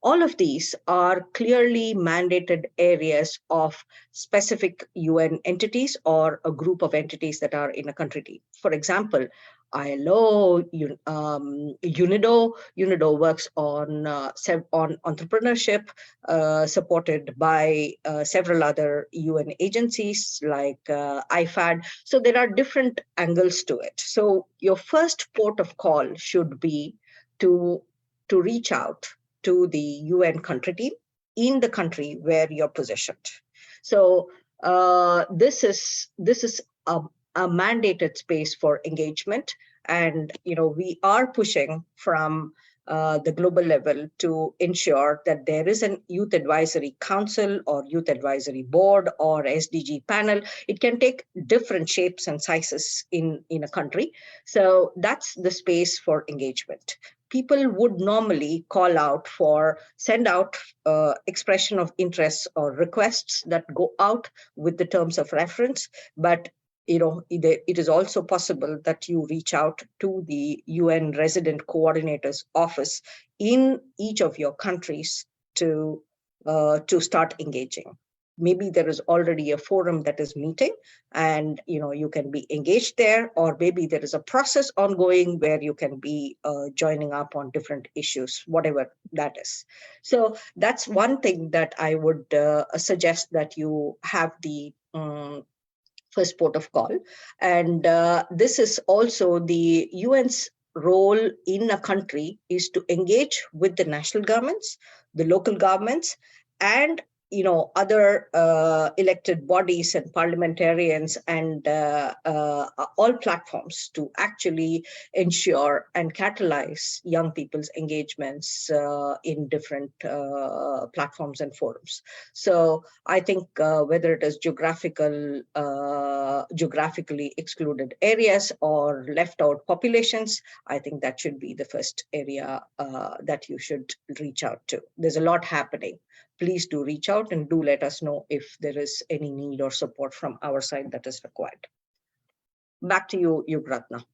all of these are clearly mandated areas of specific UN entities or a group of entities that are in a country team. For example, ILO, UNIDO works on entrepreneurship, supported by several other UN agencies like IFAD. So there are different angles to it. So your first port of call should be to reach out to the UN country team in the country where you're positioned. So this is a mandated space for engagement, and we are pushing from the global level to ensure that there is an youth advisory council or youth advisory board or SDG panel. It can take different shapes and sizes in a country. So that's the space for engagement. People would normally call out send out expression of interests or requests that go out with the terms of reference, but it is also possible that you reach out to the UN resident coordinator's office in each of your countries to start engaging. Maybe there is already a forum that is meeting and you can be engaged there, or maybe there is a process ongoing where you can be joining up on different issues, whatever that is. So that's one thing that I would suggest, that you have the first port of call. And this is also the UN's role in a country, is to engage with the national governments, the local governments, and other elected bodies and parliamentarians and all platforms to actually ensure and catalyze young people's engagements in different platforms and forums. So I think whether it is geographically excluded areas or left out populations, I think that should be the first area that you should reach out to. There's a lot happening. Please do reach out and do let us know if there is any need or support from our side that is required. Back to you, Yugratna.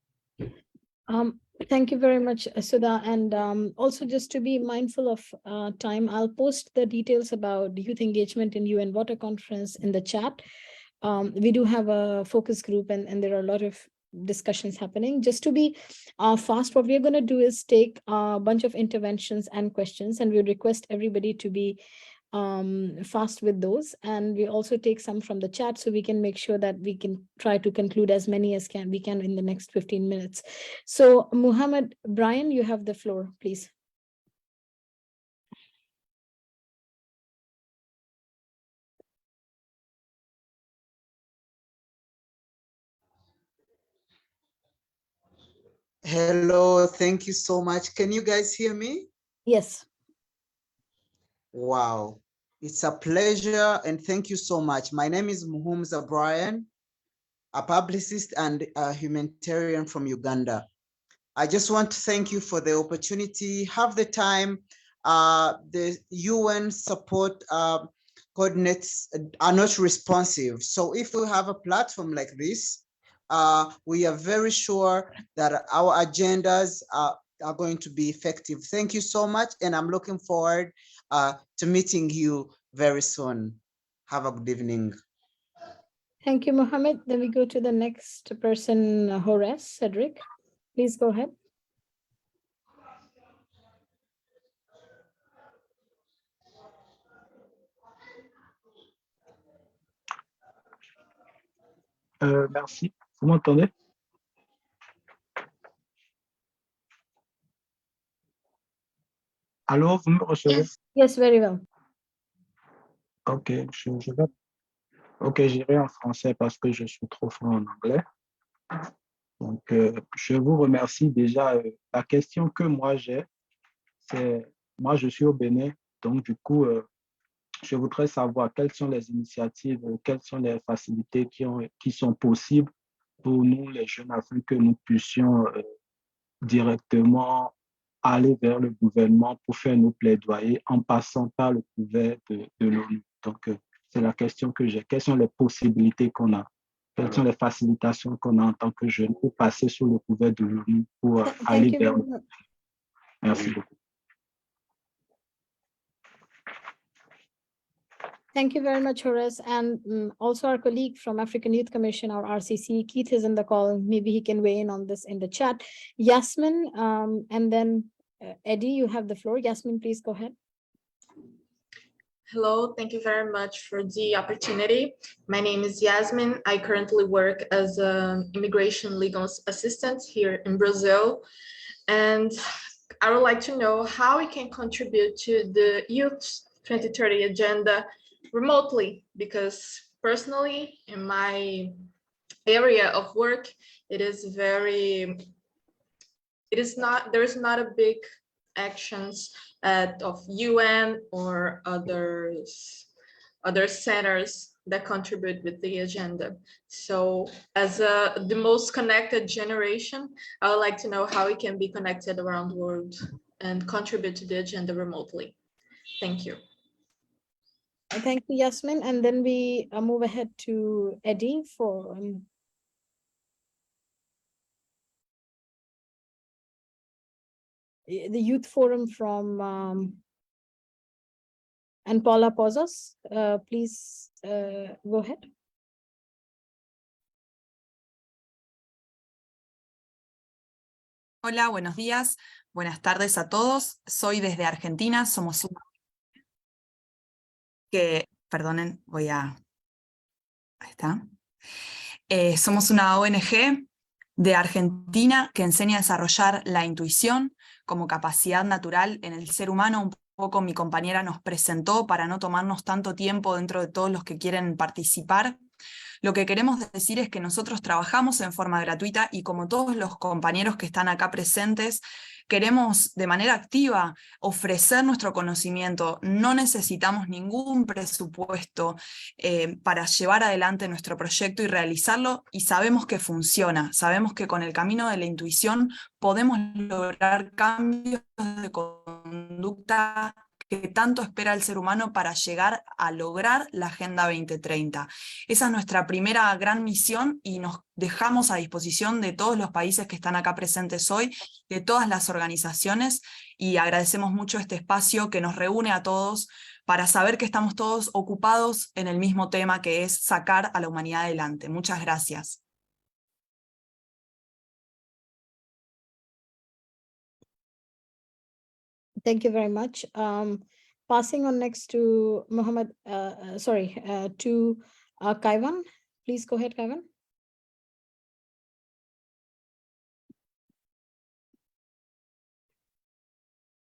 Thank you very much, Sudha. And also, just to be mindful of time, I'll post the details about youth engagement in UN Water Conference in the chat. We do have a focus group, and there are a lot of discussions happening. Just to be fast, what we're going to do is take a bunch of interventions and questions, and we request everybody to be fast with those. And we also take some from the chat, so we can make sure that we can try to conclude as many as we can in the next 15 minutes. So Muhammad Brian, you have the floor, please. Hello, thank you so much. Can you guys hear me? Yes. Wow, it's a pleasure and thank you so much. My name is Muhumuza Brian, a publicist and a humanitarian from Uganda. I just want to thank you for the opportunity. Have the time. The UN support coordinates are not responsive. So if we have a platform like this, we are very sure that our agendas are going to be effective. Thank you so much, and I'm looking forward to meeting you very soon. Have a good evening. Thank you, Mohammed. Then we go to the next person, Horace Cedric. Please go ahead. Merci. Vous m'entendez? Allô, vous me recevez? Yes, very well. Ok, j'irai en français parce que je suis trop fort en anglais. Donc, je vous remercie déjà. La question que moi j'ai, c'est, moi je suis au Bénin, donc du coup, je voudrais savoir quelles sont les initiatives, quelles sont les facilités qui sont possibles pour nous, les jeunes, afin que nous puissions directement aller vers le gouvernement pour faire nos plaidoyers en passant par le couvert de l'ONU. Donc, c'est la question que j'ai. Quelles sont les possibilités qu'on a? Quelles sont les facilitations qu'on a en tant que jeunes pour passer sous le couvert de l'ONU pour aller Thank you vers very le... much. Merci beaucoup. Thank you very much, Horace. And also our colleague from African Youth Commission, or RCC, Keith is in the call. Maybe he can weigh in on this in the chat. Yasmin, and then Eddie, you have the floor. Yasmin, please go ahead. Hello, thank you very much for the opportunity. My name is Yasmin. I currently work as an immigration legal assistant here in Brazil. And I would like to know how we can contribute to the Youth 2030 agenda remotely, because personally in my area of work, there's not a big actions of UN or other centers that contribute with the agenda. So as the most connected generation, I would like to know how we can be connected around the world and contribute to the agenda remotely. Thank you. Thank you, Yasmin. And then we move ahead to Eddie for the Youth Forum from and Paula Pozos. Please go ahead. Hola, buenos días, buenas tardes a todos. Soy desde Argentina, somos una... Perdonen, ahí está. Somos una ONG de Argentina que enseña a desarrollar la intuición como capacidad natural en el ser humano. Un poco mi compañera nos presentó para no tomarnos tanto tiempo dentro de todos los que quieren participar. Lo que queremos decir es que nosotros trabajamos en forma gratuita y como todos los compañeros que están acá presentes, queremos de manera activa ofrecer nuestro conocimiento. No necesitamos ningún presupuesto para llevar adelante nuestro proyecto y realizarlo, y sabemos que funciona. Sabemos que con el camino de la intuición podemos lograr cambios de conducta que tanto espera el ser humano para llegar a lograr la Agenda 2030. Esa es nuestra primera gran misión y nos dejamos a disposición de todos los países que están acá presentes hoy, de todas las organizaciones, y agradecemos mucho este espacio que nos reúne a todos para saber que estamos todos ocupados en el mismo tema, que es sacar a la humanidad adelante. Muchas gracias. Thank you very much. Passing on next to Mohammed, to Kaivan. Please go ahead, Kaivan.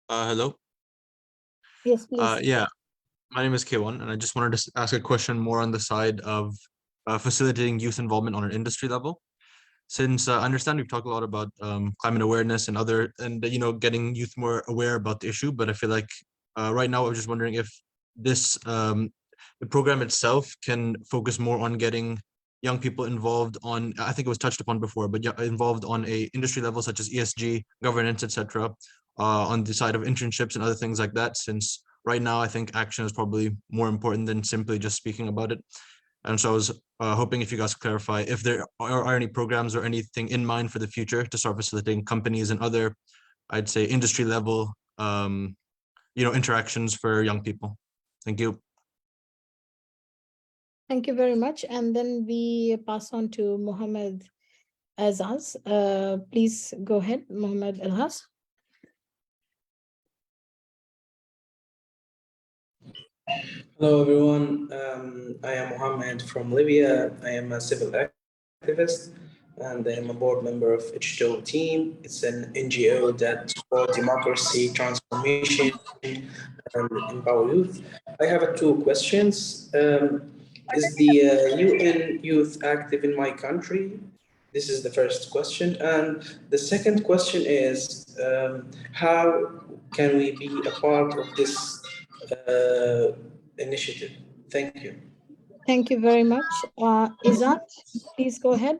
Hello. Yes, please. Yeah, my name is K1, and I just wanted to ask a question more on the side of facilitating youth involvement on an industry level. Since I understand we've talked a lot about climate awareness and getting youth more aware about the issue, but I feel like right now I was just wondering if this the program itself can focus more on getting young people involved on, I think it was touched upon before, but yeah, involved on a industry level such as ESG, governance, etc., on the side of internships and other things like that. Since right now I think action is probably more important than simply just speaking about it. And so I was hoping if you guys could clarify if there are any programs or anything in mind for the future to start facilitating companies and other, I'd say, industry level, interactions for young people. Thank you. Thank you very much. And then we pass on to Mohammed Azaz. Please go ahead, Mohammed Azaz. Hello, everyone. I am Mohammed from Libya. I am a civil activist. and I'm a board member of H2O Team. It's an NGO that supports democracy, transformation, and empower youth. I have two questions. Is the UN youth active in my country? This is the first question. And the second question is, how can we be a part of this initiative? Thank you. Thank you very much. Izzat, please go ahead.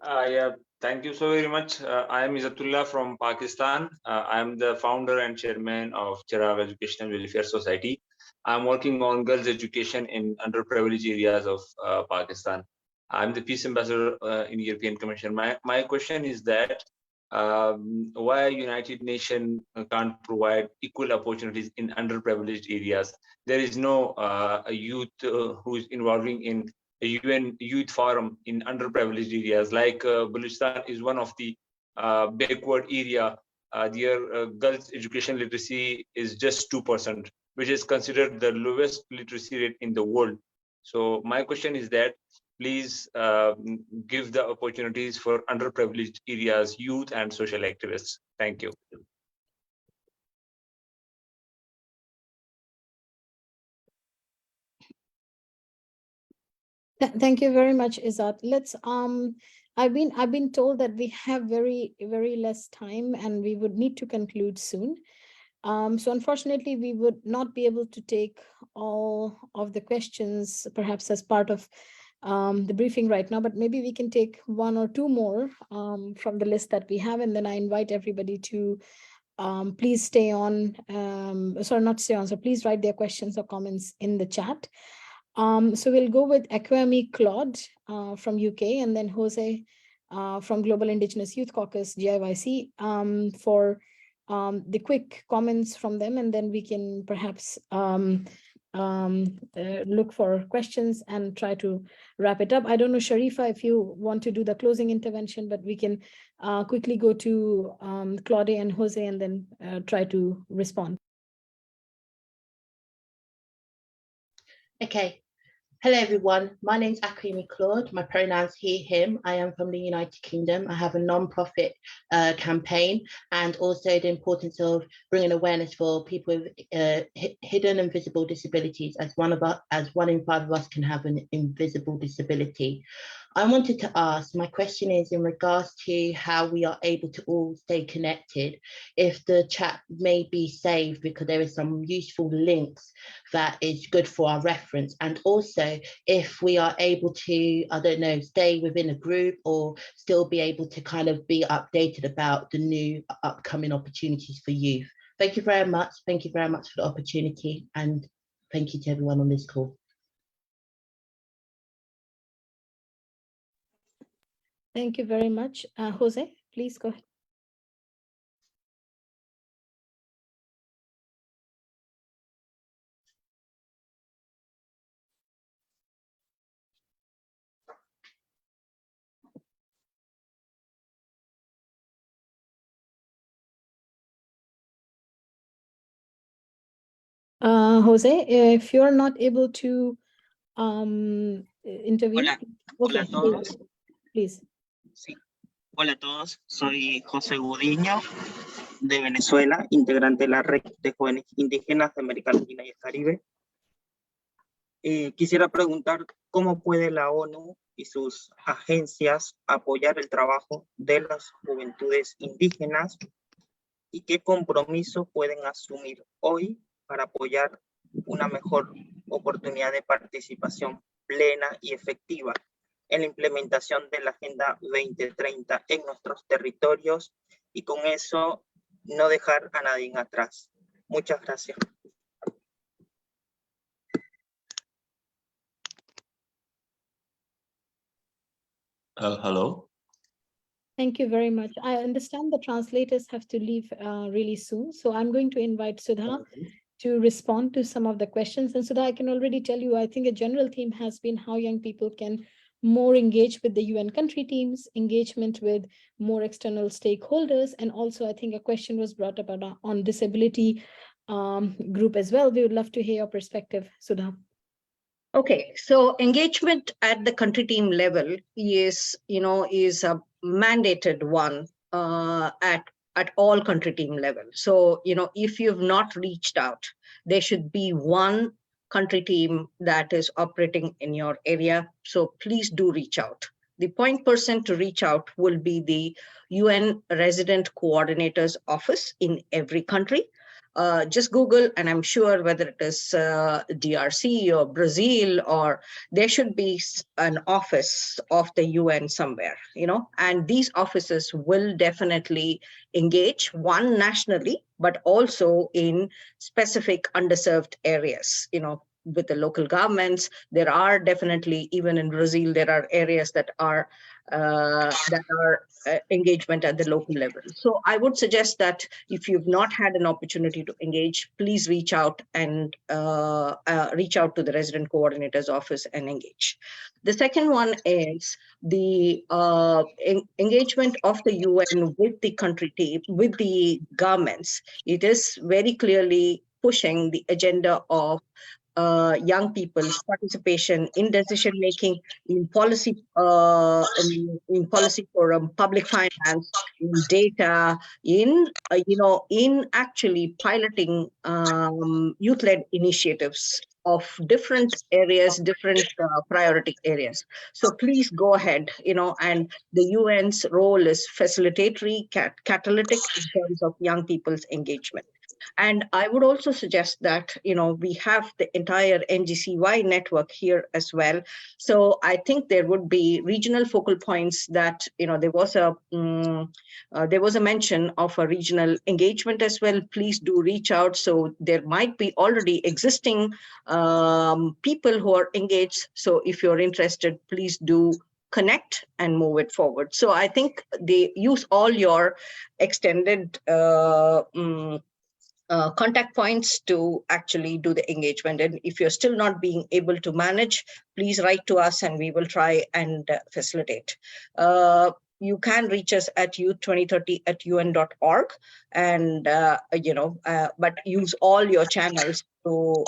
Yeah, thank you so very much. I am Izzatullah from Pakistan. I am the founder and chairman of Chirag Educational Welfare Society. I'm working on girls' education in underprivileged areas of Pakistan. I'm the Peace Ambassador in European Commission. My question is that why United Nations can't provide equal opportunities in underprivileged areas? There is no a youth who is involving in a UN Youth Forum in underprivileged areas, like Balochistan is one of the backward area. Their girls' education literacy is just 2%, which is considered the lowest literacy rate in the world. So my question is that, please give the opportunities for underprivileged areas, youth and social activists. Thank you. Thank you very much, Izzat. Let's I've been told that we have very less time and we would need to conclude soon. So unfortunately, we would not be able to take all of the questions, perhaps as part of the briefing right now, but maybe we can take one or two more from the list that we have, and then I invite everybody to please stay on, sorry, not stay on, so please write their questions or comments in the chat. So we'll go with Akwemi Claude from UK, and then Jose from Global Indigenous Youth Caucus, GIYC, for the quick comments from them, and then we can perhaps look for questions and try to wrap it up. I don't know, Sharifa, if you want to do the closing intervention, but we can quickly go to Claude and Jose and then try to respond. Okay. Hello, everyone. My name is Akwemi Claude. My pronouns he, him. I am from the United Kingdom. I have a non-profit campaign, and also the importance of bringing awareness for people with hidden and visible disabilities, as one in 5 of us can have an invisible disability. I wanted to ask, my question is in regards to how we are able to all stay connected, if the chat may be saved because there is some useful links that is good for our reference, and also if we are able to, I don't know, stay within a group or still be able to kind of be updated about the new upcoming opportunities for youth. Thank you very much. Thank you very much for the opportunity, and thank you to everyone on this call. Thank you very much. Jose, please go ahead. Jose, if you're not able to intervene. Hola, Okay, hola a todos. please. Sí. Hola a todos, soy José Gudiño de Venezuela, integrante de la Red de Jóvenes Indígenas de América Latina y el Caribe. Quisiera preguntar cómo puede la ONU y sus agencias apoyar el trabajo de las juventudes indígenas y qué compromiso pueden asumir hoy para apoyar una mejor oportunidad de participación plena y efectiva en la implementación de la Agenda 2030 en nuestros territorios y con eso no dejar a nadie atrás. Muchas gracias. Hello. Thank you very much. I understand the translators have to leave really soon, so I'm going to invite Sudha to respond to some of the questions. And Sudha, I can already tell you, I think a general theme has been how young people can more engage with the UN country teams, engagement with more external stakeholders, and also I think a question was brought up on disability group as well. We would love to hear your perspective, Sudha. Okay, so engagement at the country team level is, is a mandated one at all country team level. So, if you've not reached out, there should be one country team that is operating in your area. So please do reach out. The point person to reach out will be the UN Resident Coordinator's Office in every country. Just Google, and I'm sure whether it is DRC or Brazil, or there should be an office of the UN somewhere, and these offices will definitely engage, one nationally, but also in specific underserved areas, with the local governments. There are definitely, even in Brazil, there are areas that are engagement at the local level. So I would suggest that if you've not had an opportunity to engage, please reach out and reach out to the resident coordinator's office and engage. The second one is the engagement of the UN with the country team, with the governments. It is very clearly pushing the agenda of young people's participation in decision making, in policy forum, public finance, in data, in in actually piloting youth-led initiatives of different areas, different priority areas. So please go ahead, and the UN's role is facilitatory, catalytic in terms of young people's engagement. And I would also suggest that, we have the entire MGCY network here as well. So I think there would be regional focal points that, there was a mention of a regional engagement as well. Please do reach out. So there might be already existing people who are engaged. So if you're interested, please do connect and move it forward. So I think they use all your extended contact points to actually do the engagement. And if you're still not being able to manage, please write to us and we will try and facilitate. You can reach us at youth2030@un.org, and but use all your channels to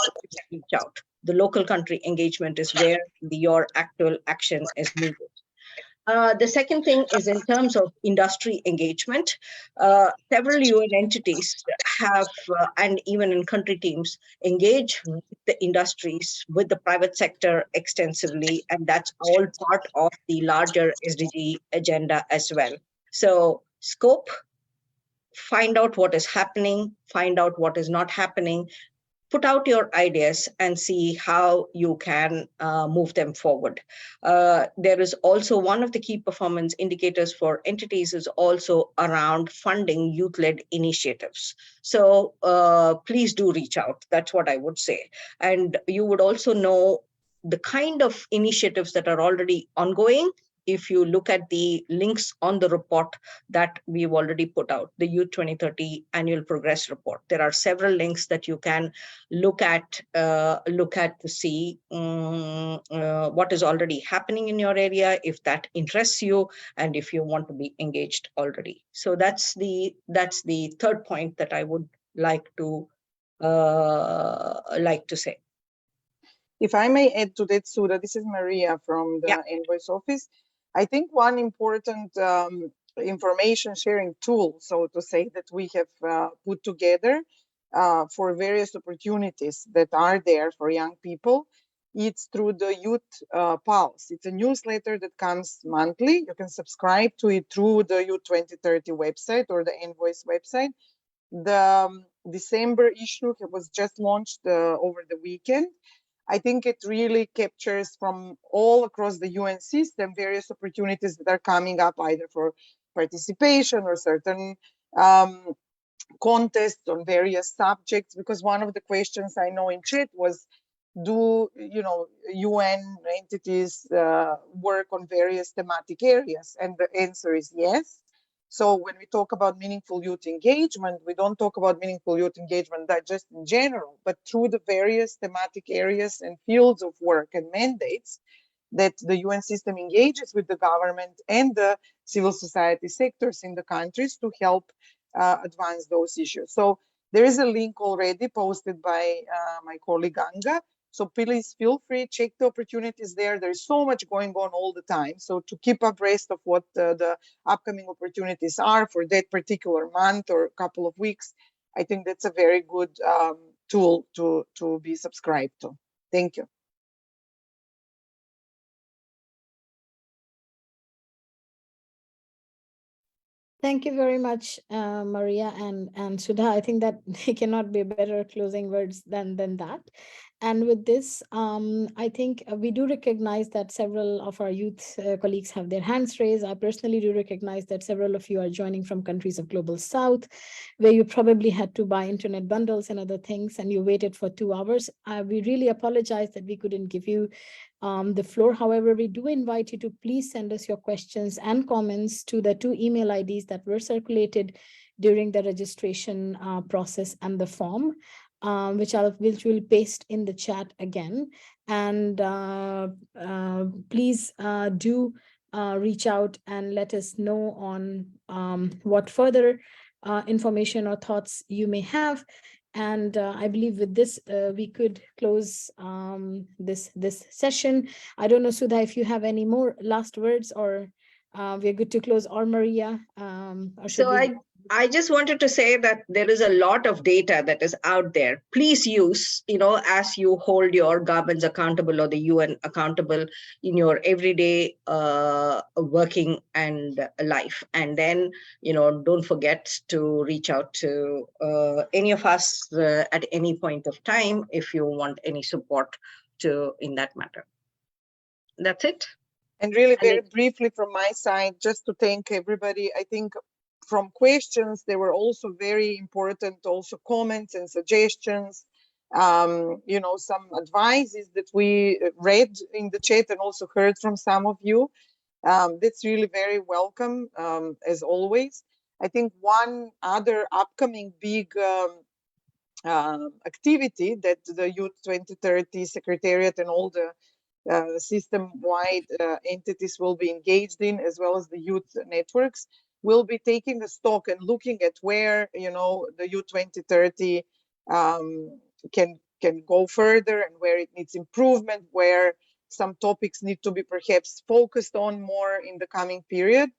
reach out. The local country engagement is where your actual action is needed. The second thing is in terms of industry engagement. Several UN entities have, and even in country teams, engage with the industries, with the private sector extensively, and that's all part of the larger SDG agenda as well. So scope, find out what is happening, find out what is not happening, put out your ideas and see how you can move them forward. There is also one of the key performance indicators for entities is also around funding youth-led initiatives. So please do reach out. That's what I would say. And you would also know the kind of initiatives that are already ongoing if you look at the links on the report that we've already put out, the Youth 2030 Annual Progress Report. There are several links that you can look at to see what is already happening in your area, if that interests you, and if you want to be engaged already. So that's the third point that I would like to say. If I may add to that, Sudha, this is Maria from the Envoy's office. I think one important information sharing tool, so to say, that we have put together for various opportunities that are there for young people, it's through the Youth Pulse. It's a newsletter that comes monthly. You can subscribe to it through the Youth 2030 website or the Envoy's website. The December issue was just launched over the weekend. I think it really captures from all across the UN system various opportunities that are coming up either for participation or certain contests on various subjects. Because one of the questions I know in chat was, do UN entities work on various thematic areas? And the answer is yes. So when we talk about meaningful youth engagement, we don't talk about meaningful youth engagement that just in general, but through the various thematic areas and fields of work and mandates that the UN system engages with the government and the civil society sectors in the countries to help advance those issues. So there is a link already posted by my colleague Anga So please feel free, check the opportunities there. There's so much going on all the time. So to keep abreast of what the upcoming opportunities are for that particular month or couple of weeks, I think that's a very good tool to be subscribed to. Thank you. Thank you very much, Maria and Sudha. I think that there cannot be better closing words than that. And with this, I think we do recognize that several of our youth colleagues have their hands raised. I personally do recognize that several of you are joining from countries of Global South, where you probably had to buy internet bundles and other things, and you waited for 2 hours. We really apologize that we couldn't give you the floor. However, we do invite you to please send us your questions and comments to the 2 email IDs that were circulated during the registration process and the form, which will paste in the chat again. And please do reach out and let us know on what further information or thoughts you may have. And I believe with this, we could close this session. I don't know, Sudha, if you have any more last words, or we're good to close, or Maria. Or so I just wanted to say that there is a lot of data that is out there. Please use, as you hold your governments accountable or the UN accountable in your everyday working and life. And then, don't forget to reach out to any of us at any point of time if you want any support in that matter. That's it. And really very briefly from my side, just to thank everybody. I think from questions, there were also very important comments and suggestions, some advices that we read in the chat and also heard from some of you. That's really very welcome, as always. I think one other upcoming big activity that the Youth 2030 Secretariat and all the system-wide entities will be engaged in, as well as the youth networks, will be taking a stock and looking at where the Youth 2030 can go further and where it needs improvement, where some topics need to be perhaps focused on more in the coming period.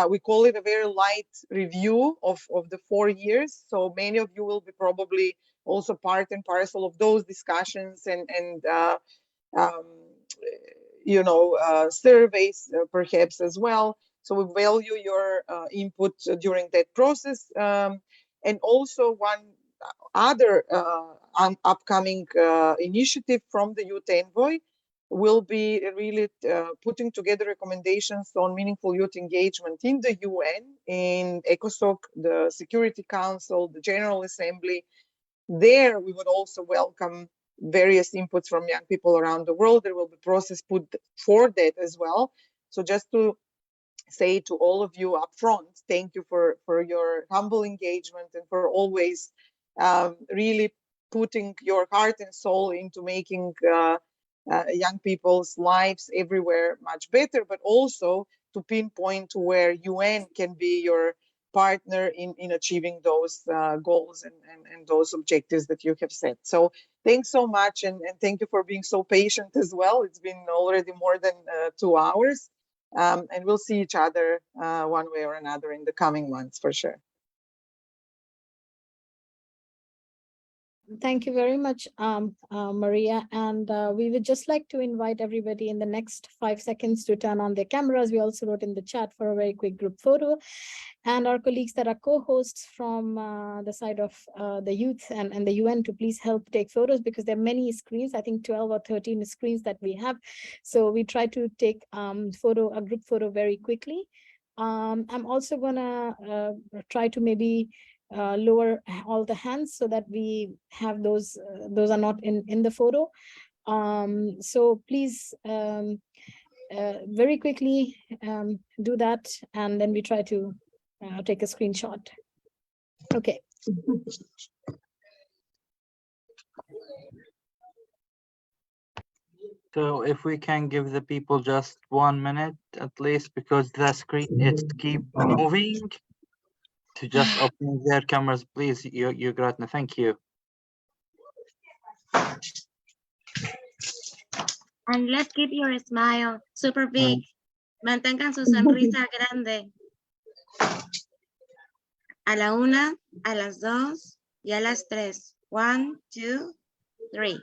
We call it a very light review of the 4 years. So many of you will be probably also part and parcel of those discussions and surveys perhaps as well. So we value your input during that process. And also one other upcoming initiative from the Youth Envoy will be really putting together recommendations on meaningful youth engagement in the UN, in ECOSOC, the Security Council, the General Assembly. There we would also welcome various inputs from young people around the world. There will be process put for that as well. So just to say to all of you up front, thank you for your humble engagement and for always really putting your heart and soul into making young people's lives everywhere much better, but also to pinpoint to where UN can be your partner in achieving those goals and those objectives that you have set. So thanks so much, and thank you for being so patient as well. It's been already more than 2 hours, and we'll see each other one way or another in the coming months for sure. Thank you very much, Maria. And we would just like to invite everybody in the next 5 seconds to turn on their cameras. We also wrote in the chat for a very quick group photo. And our colleagues that are co-hosts from the side of the youth and the UN to please help take photos, because there are many screens, I think 12 or 13 screens that we have. So we try to take a group photo very quickly. I'm also gonna try to maybe lower all the hands so that we have those are not in the photo. So please very quickly do that, and then we try to take a screenshot. Okay. So if we can give the people just 1 minute at least, because the screen keep moving, to just open their cameras, please, Gratna. Thank you. And let's keep your smile super big. Mantengan su sonrisa grande. A la 1, a las 2 y a las 3. 1, 2, 3.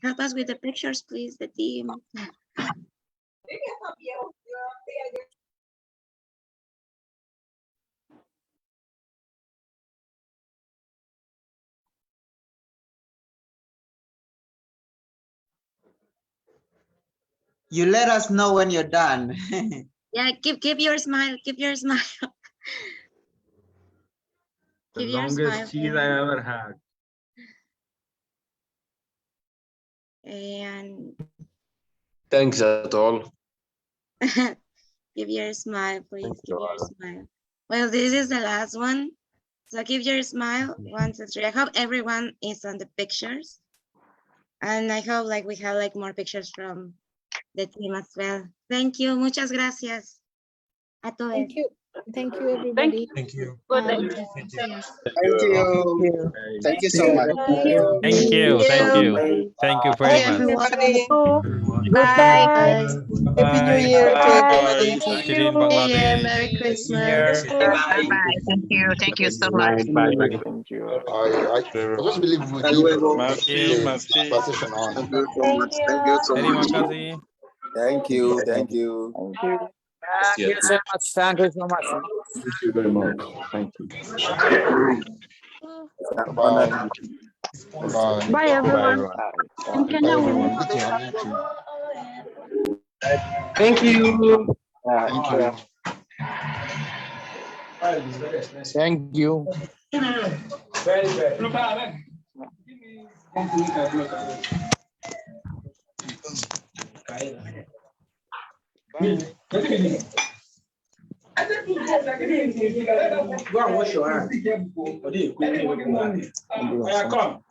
Help us with the pictures, please, the team. You let us know when you're done. Yeah, keep your smile, keep your smile. The Keep your longest smile. cheese I ever had. And Thanks at all. give your smile, please. Give your smile. Well, this is the last one. So give your smile. 1, 2, 3. I hope everyone is on the pictures. And I hope like we have like more pictures from the team as well. Thank you. Muchas gracias. A todos. Thank you. Thank you, everybody. Thank you. Thank you. Thank you. Thank you. Thank you so much. Thank you. Thank you. Thank you very much. Everybody. Bye. Happy New Year to everybody. Shirin Bangladesh. Merry Christmas. Bye-bye. Thank you. Thank you so much. Bye. Thank you. I just believe we need the conversation on. Thank you so much. Thank you so Terima much. kasih. Thank you. Thank you. Thank you. Thank you so much. Thank you so much. Thank you very much. Thank you. Bye. Bye. Bye, everyone. Bye, everyone. Thank you. Thank you. Thank you. Go and wash your hands. Come.